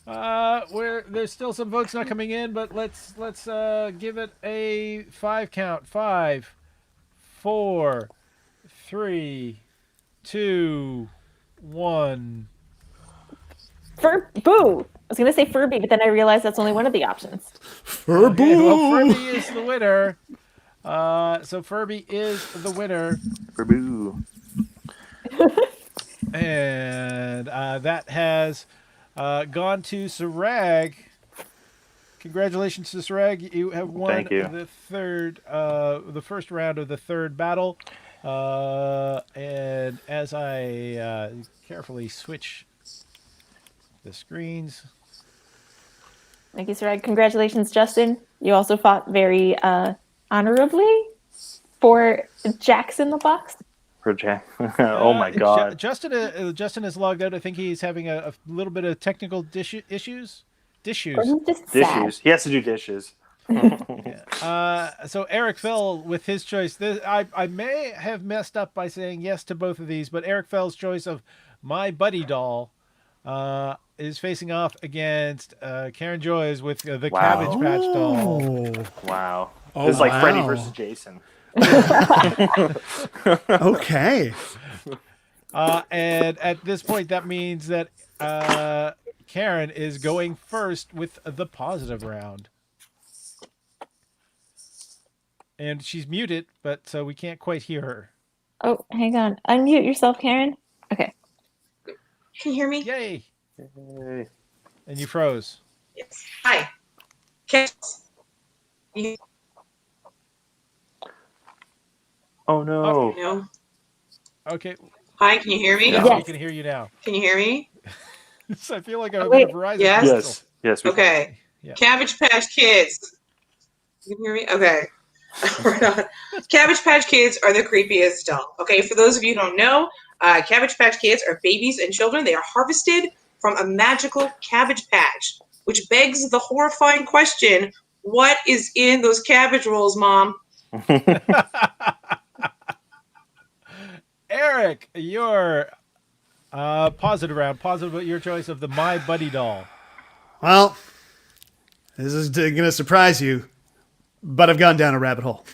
There's still some votes not coming in, but let's give it a 5 count. 5, 4, 3, 2, 1. Boo! I was gonna say Furby, but then I realized that's only one of the options. Okay, well, Furby is the winner. So Furby is the winner, Boo. and that has gone to Serag. Congratulations to Serag. You have won Thank you. the first round of the third battle. And as I carefully switch the screens. Thank you, Serag. Congratulations, Justin. You also fought very honorably for Jack's in the Box. For Jack. Oh my God. Justin is logged out. I think he's having a little bit of technical issues. Or he's just sad. Dishes. He has to do dishes. So Eric fell with his choice. I may have messed up by saying yes to both of these, but Eric Fell's choice of My Buddy Doll is facing off against Karen Joy's with the Cabbage Patch Doll. Wow. Oh, It's like wow. Freddy versus Jason. Okay. And at this point, that means that Karen is going first with the positive round. And she's muted, but so we can't quite hear her. Oh, hang on. Unmute yourself, Karen. Okay. Can you hear me? Yay! Hey. And you froze. Yes. Hi. You Oh no. know. Okay, Hi, can you hear me? yeah, Yes. we can hear you now. Can you hear me? I feel like I'm Oh, in wait. a Verizon Yes? commercial. Yes. Yes. We Okay. Yeah. Cabbage Patch Kids. You can hear me? Okay. Right on. Cabbage Patch Kids are the creepiest doll. Okay, for those of you who don't know, Cabbage Patch Kids are babies and children. They are harvested from a magical cabbage patch, which begs the horrifying question, what is in those cabbage rolls, Mom? Eric, your positive round. Positive about your choice of the My Buddy Doll. Well, this is going to surprise you, but I've gone down a rabbit hole.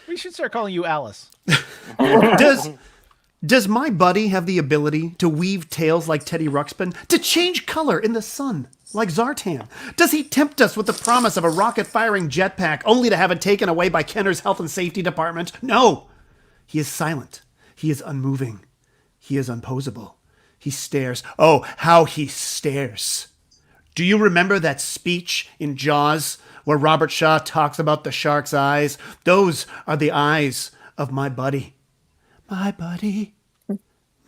We should start calling you Alice. Does my buddy have the ability to weave tails like Teddy Ruxpin, to change color in the sun like Zartan? Does he tempt us with the promise of a rocket-firing jetpack only to have it taken away by Kenner's Health and Safety Department? No. He is silent. He is unmoving. He is unposable. He stares. Oh, how he stares. Do you remember that speech in Jaws where Robert Shaw talks about the shark's eyes? Those are the eyes of my buddy. My buddy,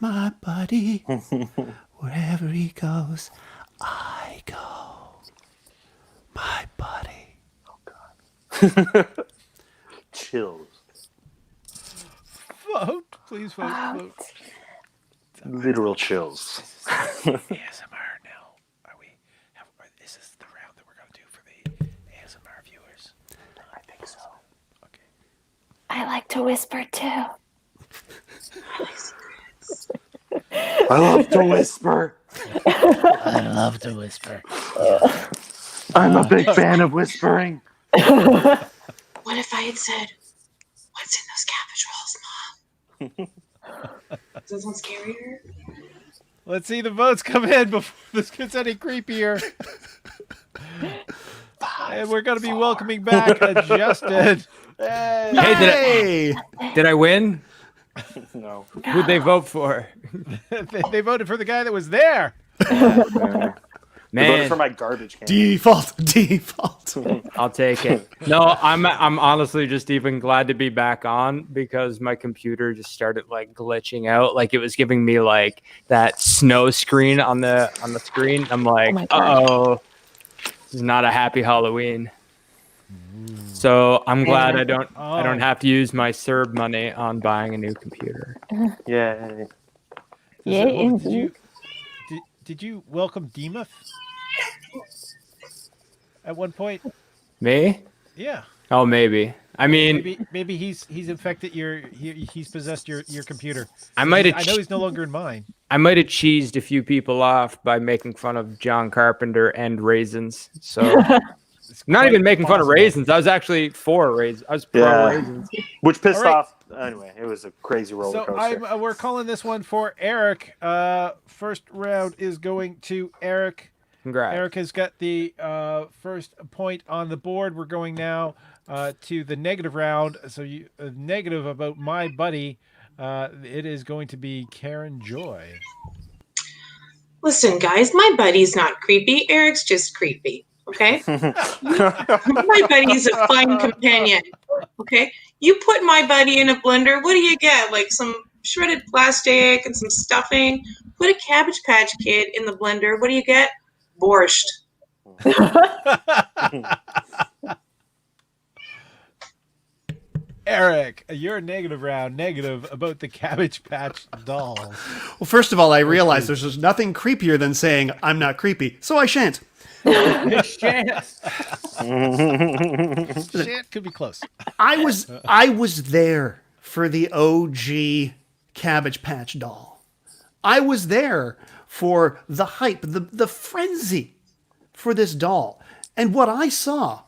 my buddy. Wherever he goes, I go. My buddy. Chills. Vote, please vote. Literal chills. ASMR now. Is this the round that we're going to do for the ASMR viewers? I think so. Okay. I like to whisper too. I love to whisper. I love to whisper. I'm a big fan of whispering. What if I had said, what's in those cabbage rolls, Mom? Does that sound scarier? Let's see the votes come in before this gets any creepier. And we're going to be welcoming back Justin. Hey, did I win? No. Who'd they vote for? They voted for the guy that was there. They voted Man, for my garbage can. Default. I'll take it. No, I'm honestly just even glad to be back on because my computer just started like glitching out, like it was giving me like that snow screen on the screen. I'm like, my God. uh-oh, this is not a happy Halloween. So I'm glad I don't have to use my CERB money on buying a new computer. Yay. Did you welcome Demuth at one point? Me? Yeah. Oh, maybe. I mean, Maybe he's infected he's possessed your computer. I might have. I know he's no longer in mine. I might have cheesed a few people off by making fun of John Carpenter and raisins. So not even making fun of raisins. I was actually for raisins. I was pro raisins. Which pissed All right. off. Anyway, it was a crazy roller coaster. So we're calling this one for Eric. First round is going to Eric. Congrats. Erica's got the first point on the board. We're going now to the negative round. So you negative about my buddy. It is going to be Karen Joy. Listen, guys, my buddy's not creepy. Eric's just creepy. Okay? My buddy's a fun companion. Okay? You put my buddy in a blender, what do you get? Like some shredded plastic and some stuffing. Put a Cabbage Patch Kid in the blender, what do you get? Borscht. Eric, your negative round, negative about the Cabbage Patch dolls. Well, first of all, I realize there's just nothing creepier than saying I'm not creepy, so I shan't. Shan't could be close. I was there for the OG Cabbage Patch doll. I was there for the hype, the frenzy for this doll. And what I saw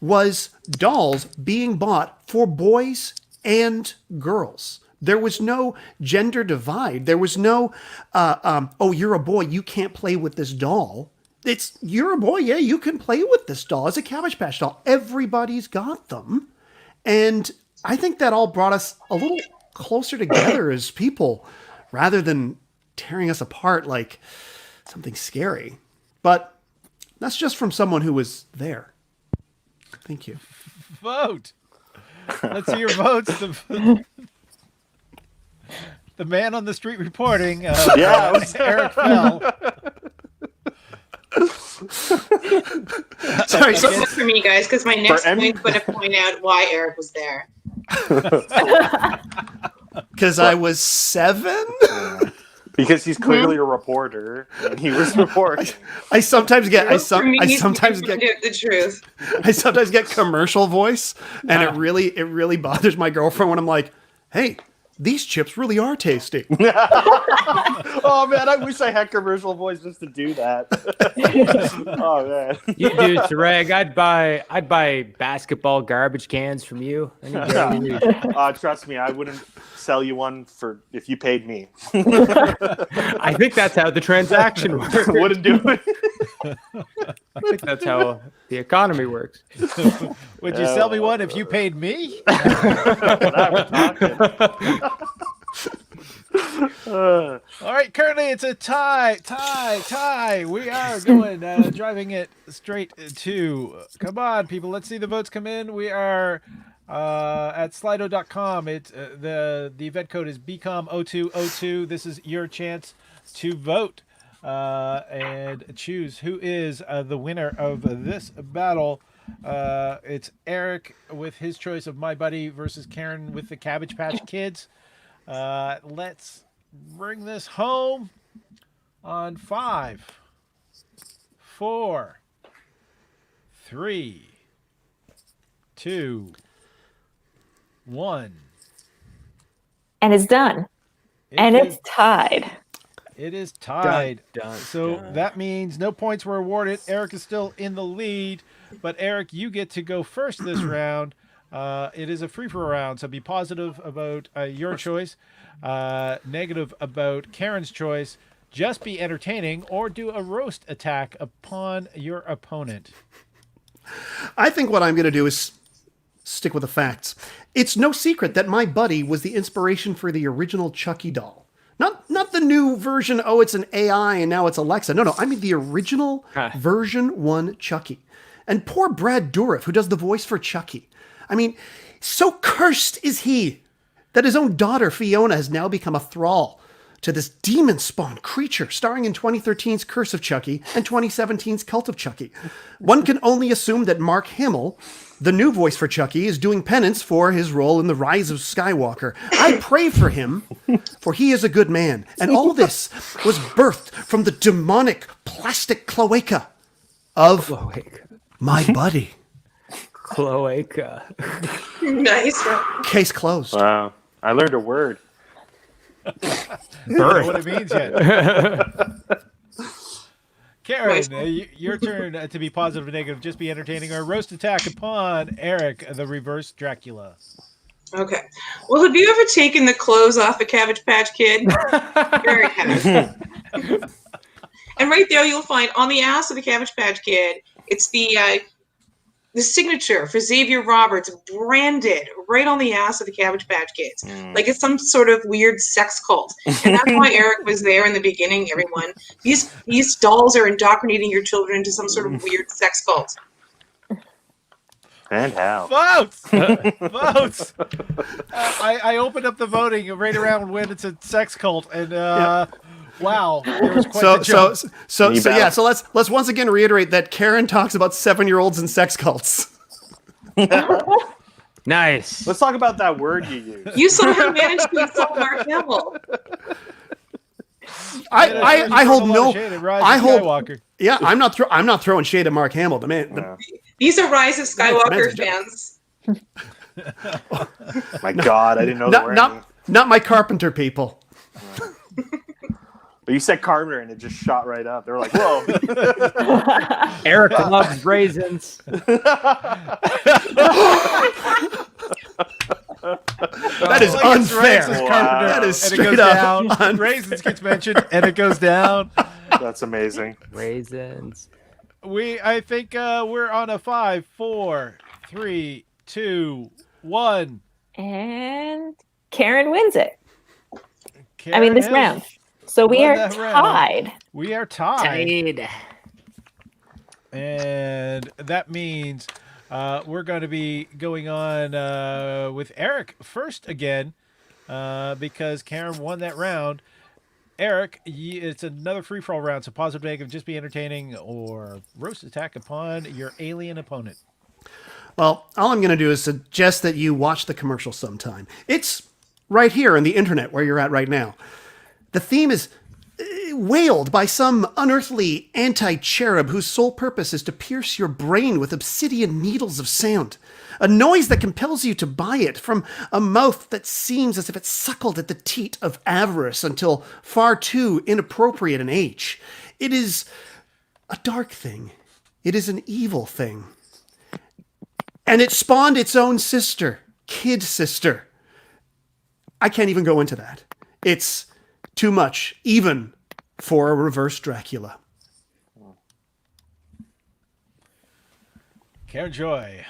was dolls being bought for boys and girls. There was no gender divide. There was no, oh, you're a boy, you can't play with this doll. It's, you're a boy, yeah, you can play with this doll. It's a Cabbage Patch doll. Everybody's got them. And I think that all brought us a little closer together as people, rather than tearing us apart like something scary. But that's just from someone who was there. Thank you. Vote. Let's see your votes. The man on the street reporting. Yeah, it was Eric Fell. Sorry, so, Vote for me, guys, because my next For point's going to point out why Eric was there. because I was 7? Because he's clearly a reporter, and he was reporting. I sometimes get Vote for me, I sometimes you get can find out the truth. I sometimes get commercial voice, and it really bothers my girlfriend when I'm like, "Hey, these chips really are tasty." Oh man, I wish I had commercial voice just to do that. Oh man, You do, Serag. I'd buy basketball garbage cans from you. trust me, I wouldn't sell you one for if you paid me. I think that's how the transaction works. Wouldn't do it. I think that's how the economy works. Would you sell me one if you paid me? All right, currently it's a tie. We are going, driving it straight to. Come on, people, let's see the votes come in. We are at slido.com. The event code is BCOM0202. This is your chance to vote and choose who is the winner of this battle. It's Eric with his choice of My Buddy versus Karen with the Cabbage Patch Kids. Let's bring this home on 5, 4, 3, 2, 1. And it's done. And it's tied. It is tied. Dun, So dun. that means no points were awarded. Eric is still in the lead, but Eric, you get to go first this round. It is a free-for round, so be positive about your choice, negative about Karen's choice. Just be entertaining or do a roast attack upon your opponent. I think what I'm going to do is stick with the facts. It's no secret that My Buddy was the inspiration for the original Chucky doll. Not the new version, oh, it's an AI and now it's Alexa. No, I mean the original version 1 Chucky. And poor Brad Dourif, who does the voice for Chucky. I mean, so cursed is he that his own daughter, Fiona, has now become a thrall to this demon-spawned creature starring in 2013's Curse of Chucky and 2017's Cult of Chucky. One can only assume that Mark Hamill, the new voice for Chucky, is doing penance for his role in The Rise of Skywalker. I pray for him, for he is a good man. And all this was birthed from the demonic plastic cloaca of My Buddy. Cloaca. Nice. Case closed. Wow, I learned a word. Don't know what it means yet. Karen, your turn to be positive or negative. Just be entertaining or roast attack upon Eric, the reverse Dracula. Okay. Well, have you ever taken the clothes off a Cabbage Patch Kid? Eric has. And right there you'll find on the ass of the Cabbage Patch Kid, it's the signature for Xavier Roberts branded right on the ass of the Cabbage Patch Kids. Like it's some sort of weird sex cult. And that's why Eric was there in the beginning, everyone. These dolls are indoctrinating your children into some sort of weird sex cult. And how? Votes! Votes! I opened up the voting right around when it's a sex cult, and wow, there was quite the jump. So let's once again reiterate that Karen talks about 7-year-olds and sex cults. Nice. Let's talk about that word you used. You somehow managed to insult Mark Hamill. I hold no. I hold. Skywalker. Yeah, I'm not throwing shade at Mark Hamill. The man. These are Rise of Skywalker fans. My God, I didn't know there were any. Not my Carpenter people. But you said Carpenter, and it just shot right up. They were like, "Whoa!" Erica loves raisins. That is unfair. Wow. That is And it straight goes up. down. Raisins gets mentioned, and it goes down. That's amazing. Raisins. I think we're on a 5, 4, 3, 2, 1. And Karen wins it. Karen this has round. So we won are that round. tied. We are tied. And that means we're going to be going on with Eric first again because Karen won that round. Eric, it's another free-for-all round, so positive, negative, just be entertaining, or roast attack upon your alien opponent. Well, all I'm going to do is suggest that you watch the commercial sometime. It's right here on the internet where you're at right now. The theme is wailed by some unearthly anti-cherub whose sole purpose is to pierce your brain with obsidian needles of sound. A noise that compels you to buy it from a mouth that seems as if it suckled at the teat of avarice until far too inappropriate an age. It is a dark thing. It is an evil thing. And it spawned its own sister, kid sister. I can't even go into that. It's too much, even for a reverse Dracula. Karen Joy,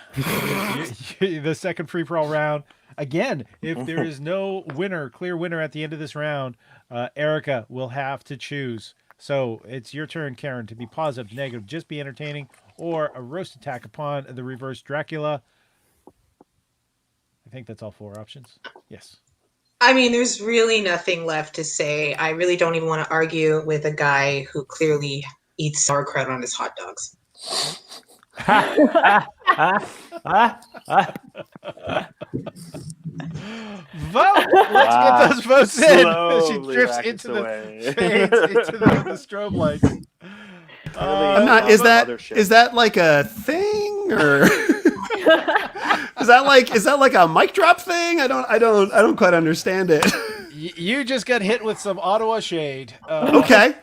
the second free-for-all round. Again, if there is no clear winner at the end of this round, Erica will have to choose. So it's your turn, Karen, to be positive, negative, just be entertaining, or a roast attack upon the reverse Dracula. I think that's all 4 options. Yes. I mean, there's really nothing left to say. I really don't even want to argue with a guy who clearly eats sauerkraut on his hot dogs. Vote! Let's get those votes in. She Slowly drifts rackets into away. fades into the strobe lights. I'm not. Is that like a thing, or is that like a mic drop thing? I don't quite understand it. You just got hit with some Ottawa shade. Okay.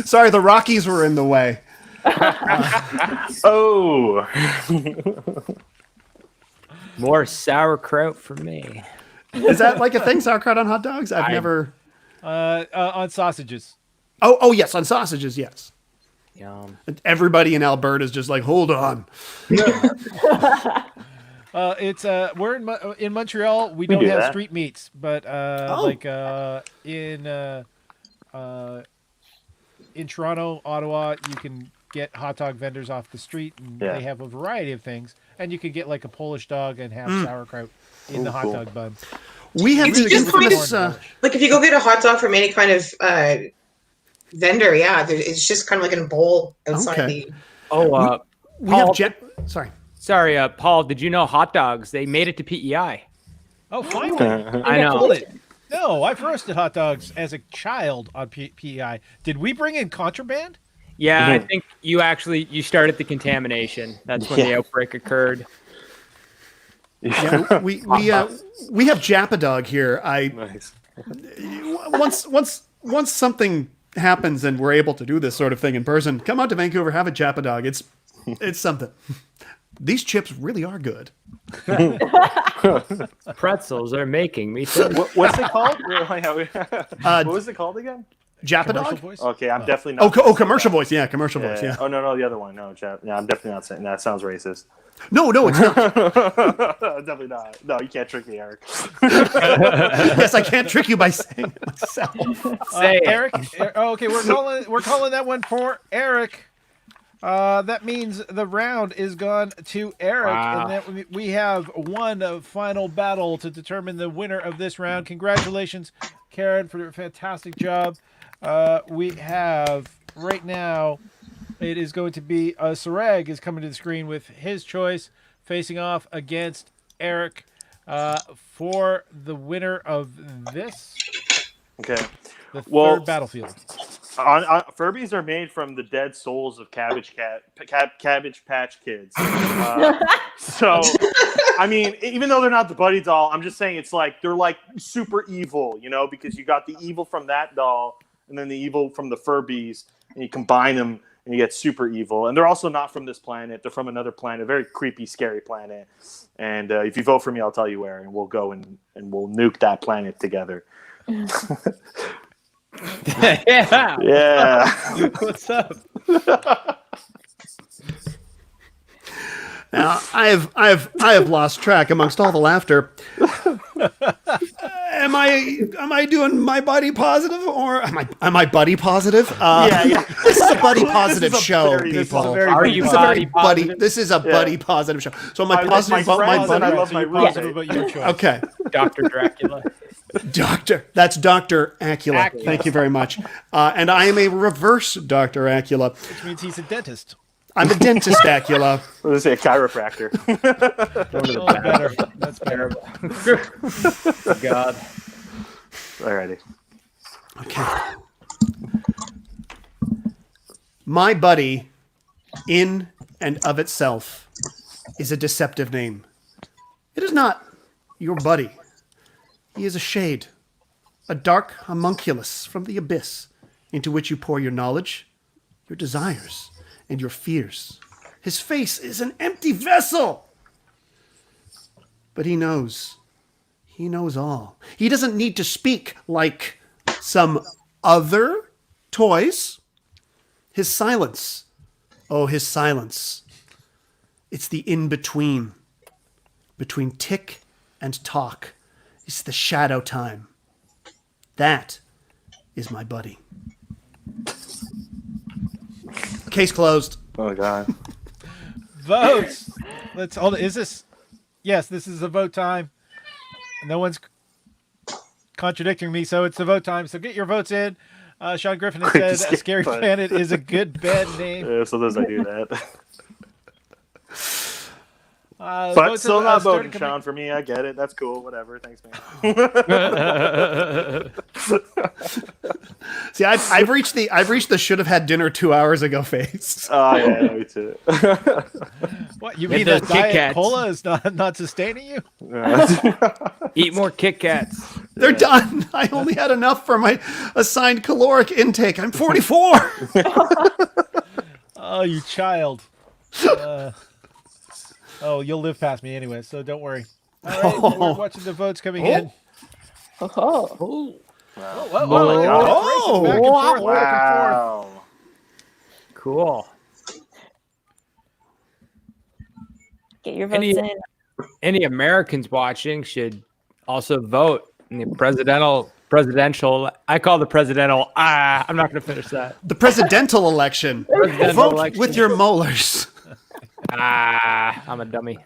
Sorry, the Rockies were in the way. Oh. More sauerkraut for me. Is that like a thing? Sauerkraut on hot dogs? I've never. On sausages. Oh yes, on sausages, yes. Yum. Everybody in Alberta is just like, hold on. It's we're in Montreal. We don't do have that. street meats, but in Toronto, Ottawa, you can get hot dog vendors off the street, and they have a variety of things. And you can get like a Polish dog and have sauerkraut in the hot dog bun. We have It's just kind of like if you go get a hot dog from any kind of vendor, it's just kind of like in a bowl outside Okay. the. we have Sorry, Paul. Did you know hot dogs? They made it to PEI. Oh, finally! I know. Hold it. No, I've roasted hot dogs as a child on PEI. Did we bring in contraband? Yeah, I think you started the contamination. That's when the outbreak occurred. Yeah, we have Japadog here. Nice. Once something happens and we're able to do this sort of thing in person, come out to Vancouver, have a Japadog. It's something. These chips really are good. Pretzels are making me sick. What's it called? What was it called again? Commercial Japadog? voice? Okay, I'm definitely not. Commercial voice. Yeah, commercial voice. Yeah. Oh no, the other one. No, yeah, I'm definitely not saying that. Sounds racist. No, it's not. Definitely not. No, you can't trick me, Eric. Yes, I can't trick you by saying it myself. Say it. Eric. Okay, we're calling that one for Eric. That means the round is gone to Eric, Wow. and then we have one final battle to determine the winner of this round. Congratulations, Karen, for a fantastic job. We have right now. It is going to be Serag is coming to the screen with his choice, facing off against Eric for the winner of this. Okay. The Well- third battlefield. Furbies are made from the dead souls of Cabbage Patch Kids. So, I mean, even though they're not the Buddy doll, I'm just saying it's like they're like super evil, you know, because you got the evil from that doll and then the evil from the Furbies, and you combine them and you get super evil. And they're also not from this planet; they're from another planet, a very creepy, scary planet. And if you vote for me, I'll tell you where, and we'll go and we'll nuke that planet together. Yeah. Yeah. What's up? Now, I have lost track amongst all the laughter. Am I doing my buddy positive, or am I buddy positive? Yeah. This is a buddy positive This is a show, very- this is a people. very Are buddy you This is a body very buddy. positive? This is a buddy positive show. So am I I love positive my about my friends and I buddy? love my You're positive roommate. about your choice. Okay, Dr. Dracula. That's Dr. Acula. Acula. Thank you very much. And I am a reverse Dr. Acula. Which means he's a dentist. I'm a dentist Acula. Let's say a chiropractor. Oh, better. That's better. God. Alrighty. Okay. My buddy, in and of itself, is a deceptive name. It is not your buddy. He is a shade, a dark homunculus from the abyss into which you pour your knowledge, your desires, and your fears. His face is an empty vessel. But he knows. He knows all. He doesn't need to speak like some other toys. His silence. Oh, his silence. It's the in-between. Between tick and talk. It's the shadow time. That is my buddy. Case closed. Oh god. Votes. Let's hold it. Is this? Yes, this is a vote time. No one's contradicting me, so it's a vote time. So get your votes in. Sean Griffin has Quick, said Scary skip, Planet is a good band name. Yeah, sometimes I do that. But But still not voting, Sean, for me. I get it. That's cool. Whatever. Thanks, man. See, I've reached the should have had dinner 2 hours ago phase. Oh, yeah, me too. What, you Get mean those that Kit Diet Kats. Cola is not sustaining you? Eat more Kit Kats. They're done. I only had enough for my assigned caloric intake. I'm 44. Oh, you child. Oh, you'll live past me anyway, so don't worry. All right, we're watching the votes coming in. Oh, Whoa, Oh. back and forth, back and forth. Wow. Cool. get your votes Any- in. Any Americans watching should also vote in the presidential. I call the presidential. I'm not going to finish that. The presidential election. Presidential Vote election. with your molars. I'm a dummy.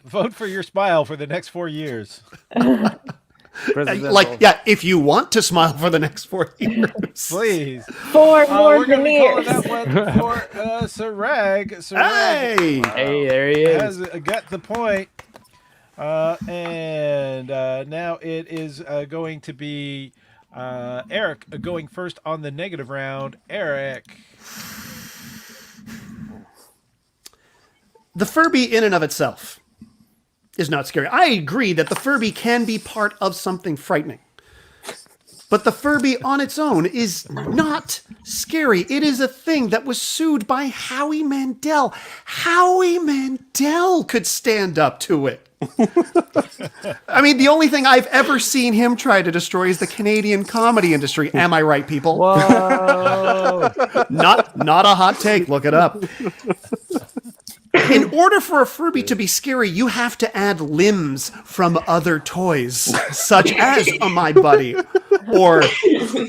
Vote for your smile for the next 4 years. Presidential. Like, yeah, if you want to smile for the next 4 years. Please. 4 more We're going to be calling veneers. that one for Serag. Serag Hey! Hey, there he is. has got the point. And now it is going to be Eric going first on the negative round. Eric. The Furby in and of itself is not scary. I agree that the Furby can be part of something frightening. But the Furby on its own is not scary. It is a thing that was sued by Howie Mandel. Howie Mandel could stand up to it. I mean, the only thing I've ever seen him try to destroy is the Canadian comedy industry. Am I right, people? Whoa. Not a hot take. Look it up. In order for a Furby to be scary, you have to add limbs from other toys, such as a My Buddy, or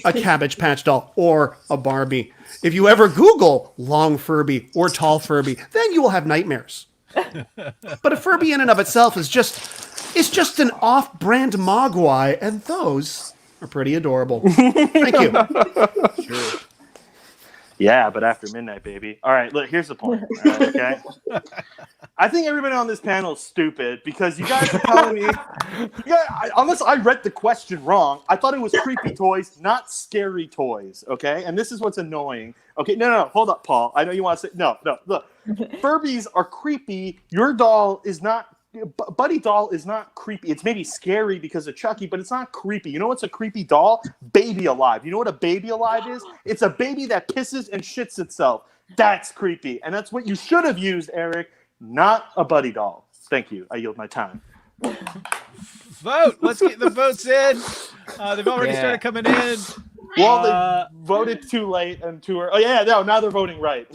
a Cabbage Patch Doll, or a Barbie. If you ever Google long Furby or tall Furby, then you will have nightmares. But a Furby in and of itself is just an off-brand Mogwai, and those are pretty adorable. Thank you. Sure. Yeah, but after midnight, baby. All right, look, here's the point. All right, okay? I think everybody on this panel is stupid because you guys are telling me, unless I read the question wrong, I thought it was creepy toys, not scary toys, okay? And this is what's annoying. Okay, no, hold up, Paul. I know you want to say, no, look. Furbies are creepy. Your doll is not, Buddy doll is not creepy. It's maybe scary because of Chucky, but it's not creepy. You know what's a creepy doll? Baby Alive. You know what a Baby Alive is? It's a baby that pisses and shits itself. That's creepy. And that's what you should have used, Eric, not a Buddy doll. Thank you. I yield my time. Vote. Let's get the votes in. They've already started coming in. Well, they voted too late and too early. Oh, yeah, no, now they're voting right.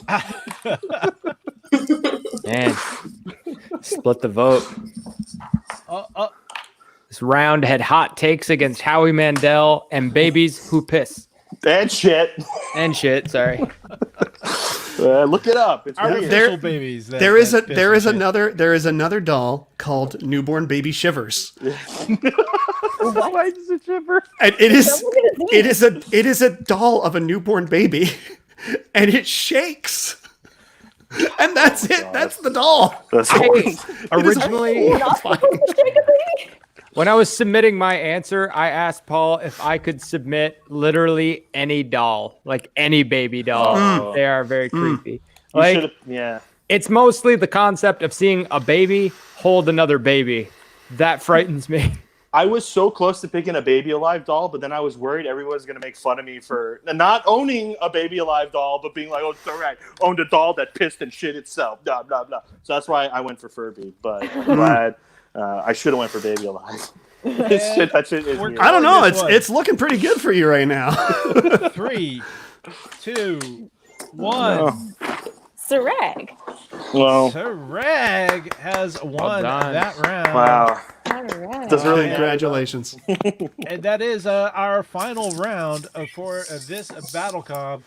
Man, split the vote. This round had hot takes against Howie Mandel and babies who piss. And shit. And shit, sorry. Look it up. It's Artificial weird. babies. There is another doll called Newborn Baby Shivers. Why does it shiver? And it is a doll of a newborn baby, and it shakes. And that's it. That's the doll. That's Originally, when I was submitting my answer, I asked Paul if I could submit literally any doll, like any baby doll. They are very creepy. Like, yeah. It's mostly the concept of seeing a baby hold another baby. That frightens me. I was so close to picking a Baby Alive doll, but then I was worried everyone was going to make fun of me for not owning a Baby Alive doll, but being like, oh, it's all right, owned a doll that pissed and shit itself, blah, blah, blah. So that's why I went for Furby, but I'm glad I should have went for Baby Alive. That shit is weird. I don't know. It's looking pretty good for you right now. 3, 2, 1. Serag. Well, Serag has won done. that round. wow. All right. Doesn't really Congratulations. And that is our final round for this BattleCOM.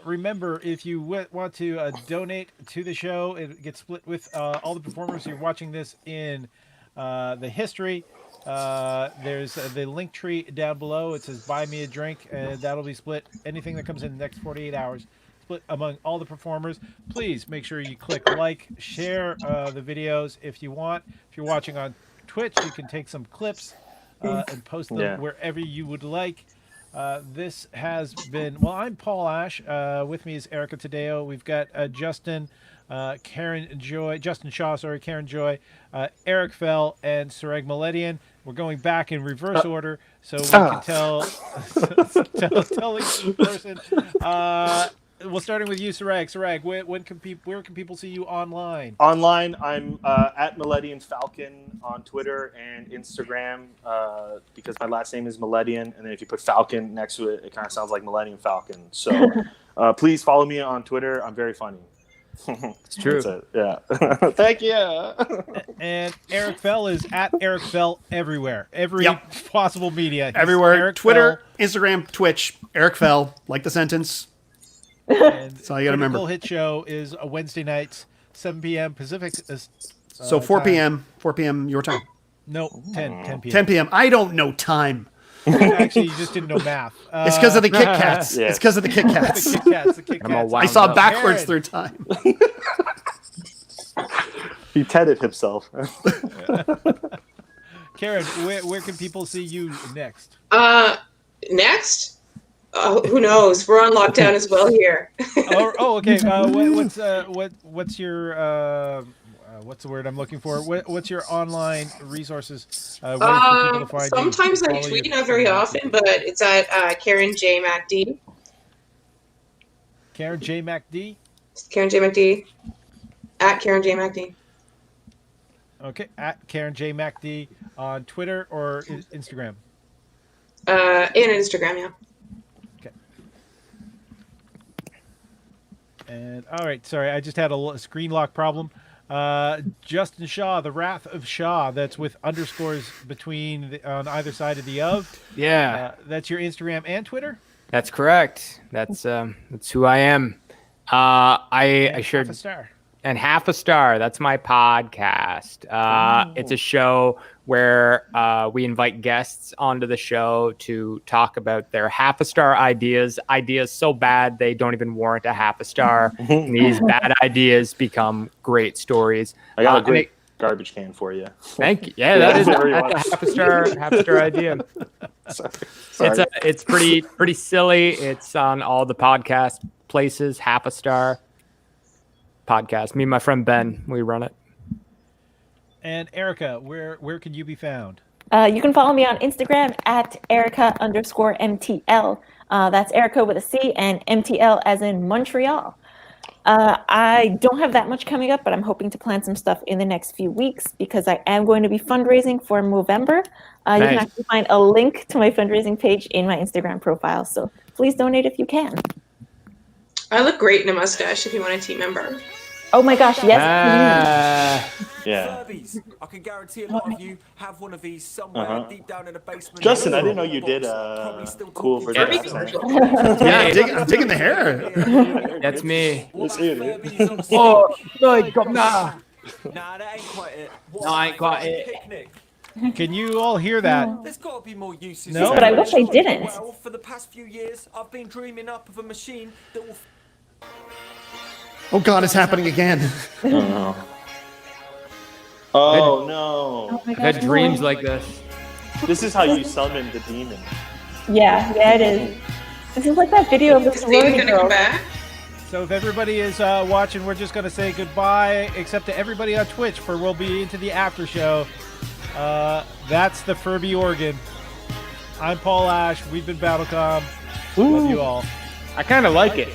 Remember, if you want to donate to the show, it gets split with all the performers. You're watching this in the history. There's the link tree down below. It says buy me a drink, and that'll be split. Anything that comes in the next 48 hours, split among all the performers. Please make sure you click like, share the videos if you want. If you're watching on Twitch, you can take some clips and post them wherever you would like. This has been, well, I'm Paul Ash. With me is Erica Taddeo. We've got Justin Shaw, Karen Joy, Eric Fell, and Serag Meletian. We're going back in reverse order so we can tell each person. Well, starting with you, Serag. Serag, where can people see you online? Online, I'm at Meletian Falcon on Twitter and Instagram because my last name is Meletian, and then if you put Falcon next to it, it kind of sounds like Millennium Falcon. So please follow me on Twitter. I'm very funny. It's true. That's it. Yeah. Thank you. And Eric Fell is at Eric Fell everywhere. Every possible media. He's Everywhere. Eric Twitter, Fell. Instagram, Twitch. Eric Fell. Like the sentence. And That's all you gotta remember. Critical Hit Show is Wednesday nights, 7 p.m. Pacific. So 4 time. p.m. your time. No, 10 p.m. 10 p.m. I don't know time. Actually, you just didn't know math. It's because of the Kit Kats. Yeah. It's because of the Kit Kats. The Kit Kats. The Kit I'm all Kats. wound I saw up. backwards Karen. through time. He tedded himself. Karen, where can people see you next? Next? Who knows? We're on lockdown as well here. Okay. What's your what's the word I'm looking for? What's your online resources? Where for people to find you? Sometimes I Follow tweet, your- not very often, but it's at Karen J MacD. Karen J MacD. Karen J MacD. At Karen J MacD. Okay, at Karen J MacD on Twitter or Instagram. In Instagram, yeah. Okay. And all right, sorry, I just had a screen lock problem. Justin Shaw, the Wrath of Shaw. That's with underscores between on either side of the of. Yeah, That's your Instagram and Twitter. that's correct. That's who I am. I shared half a star. and half a star. That's my podcast. It's a show where we invite guests onto the show to talk about their half a star ideas so bad they don't even warrant a half a star. And these bad ideas become great stories. I got a great garbage can for you. Thank you. Yeah, that's a half a star idea. Sorry. It's pretty silly. It's on all the podcast places. Half a star podcast. Me and my friend Ben, we run it. And Erica, where can you be found? You can follow me on Instagram at Erica_MTL. That's Erica with a C and MTL as in Montreal. I don't have that much coming up, but I'm hoping to plan some stuff in the next few weeks because I am going to be fundraising for Movember. You can actually find a link to my fundraising page in my Instagram profile. So please donate if you can. I look great in a mustache if you want a team member. Oh my gosh, yes. Yeah. Furbies. I can guarantee a lot of you have one of these somewhere deep down in the basement. Justin, I didn't know you did cool for Furby that. commercial. Yeah, I'm digging the hair. That's me. Let's see it. Oh, no, nah. Nah, that ain't quite it. No, I ain't quite it. Picnic. Can you all hear that? There's got to be more uses. No, but I wish I didn't. Well, for the past few years, I've been dreaming up of a machine that will. Oh God, it's happening again. Oh no! my I've had gosh, dreams no. like this. This is how you summon the demon. Yeah, it is. This is like that video of the Is David sorority gonna come girl. back? So if everybody is watching, we're just going to say goodbye, except to everybody on Twitch, for we'll be into the after show. That's the Furby organ. I'm Paul Ash. We've been BattleCOM. Love you all. I kind of like it.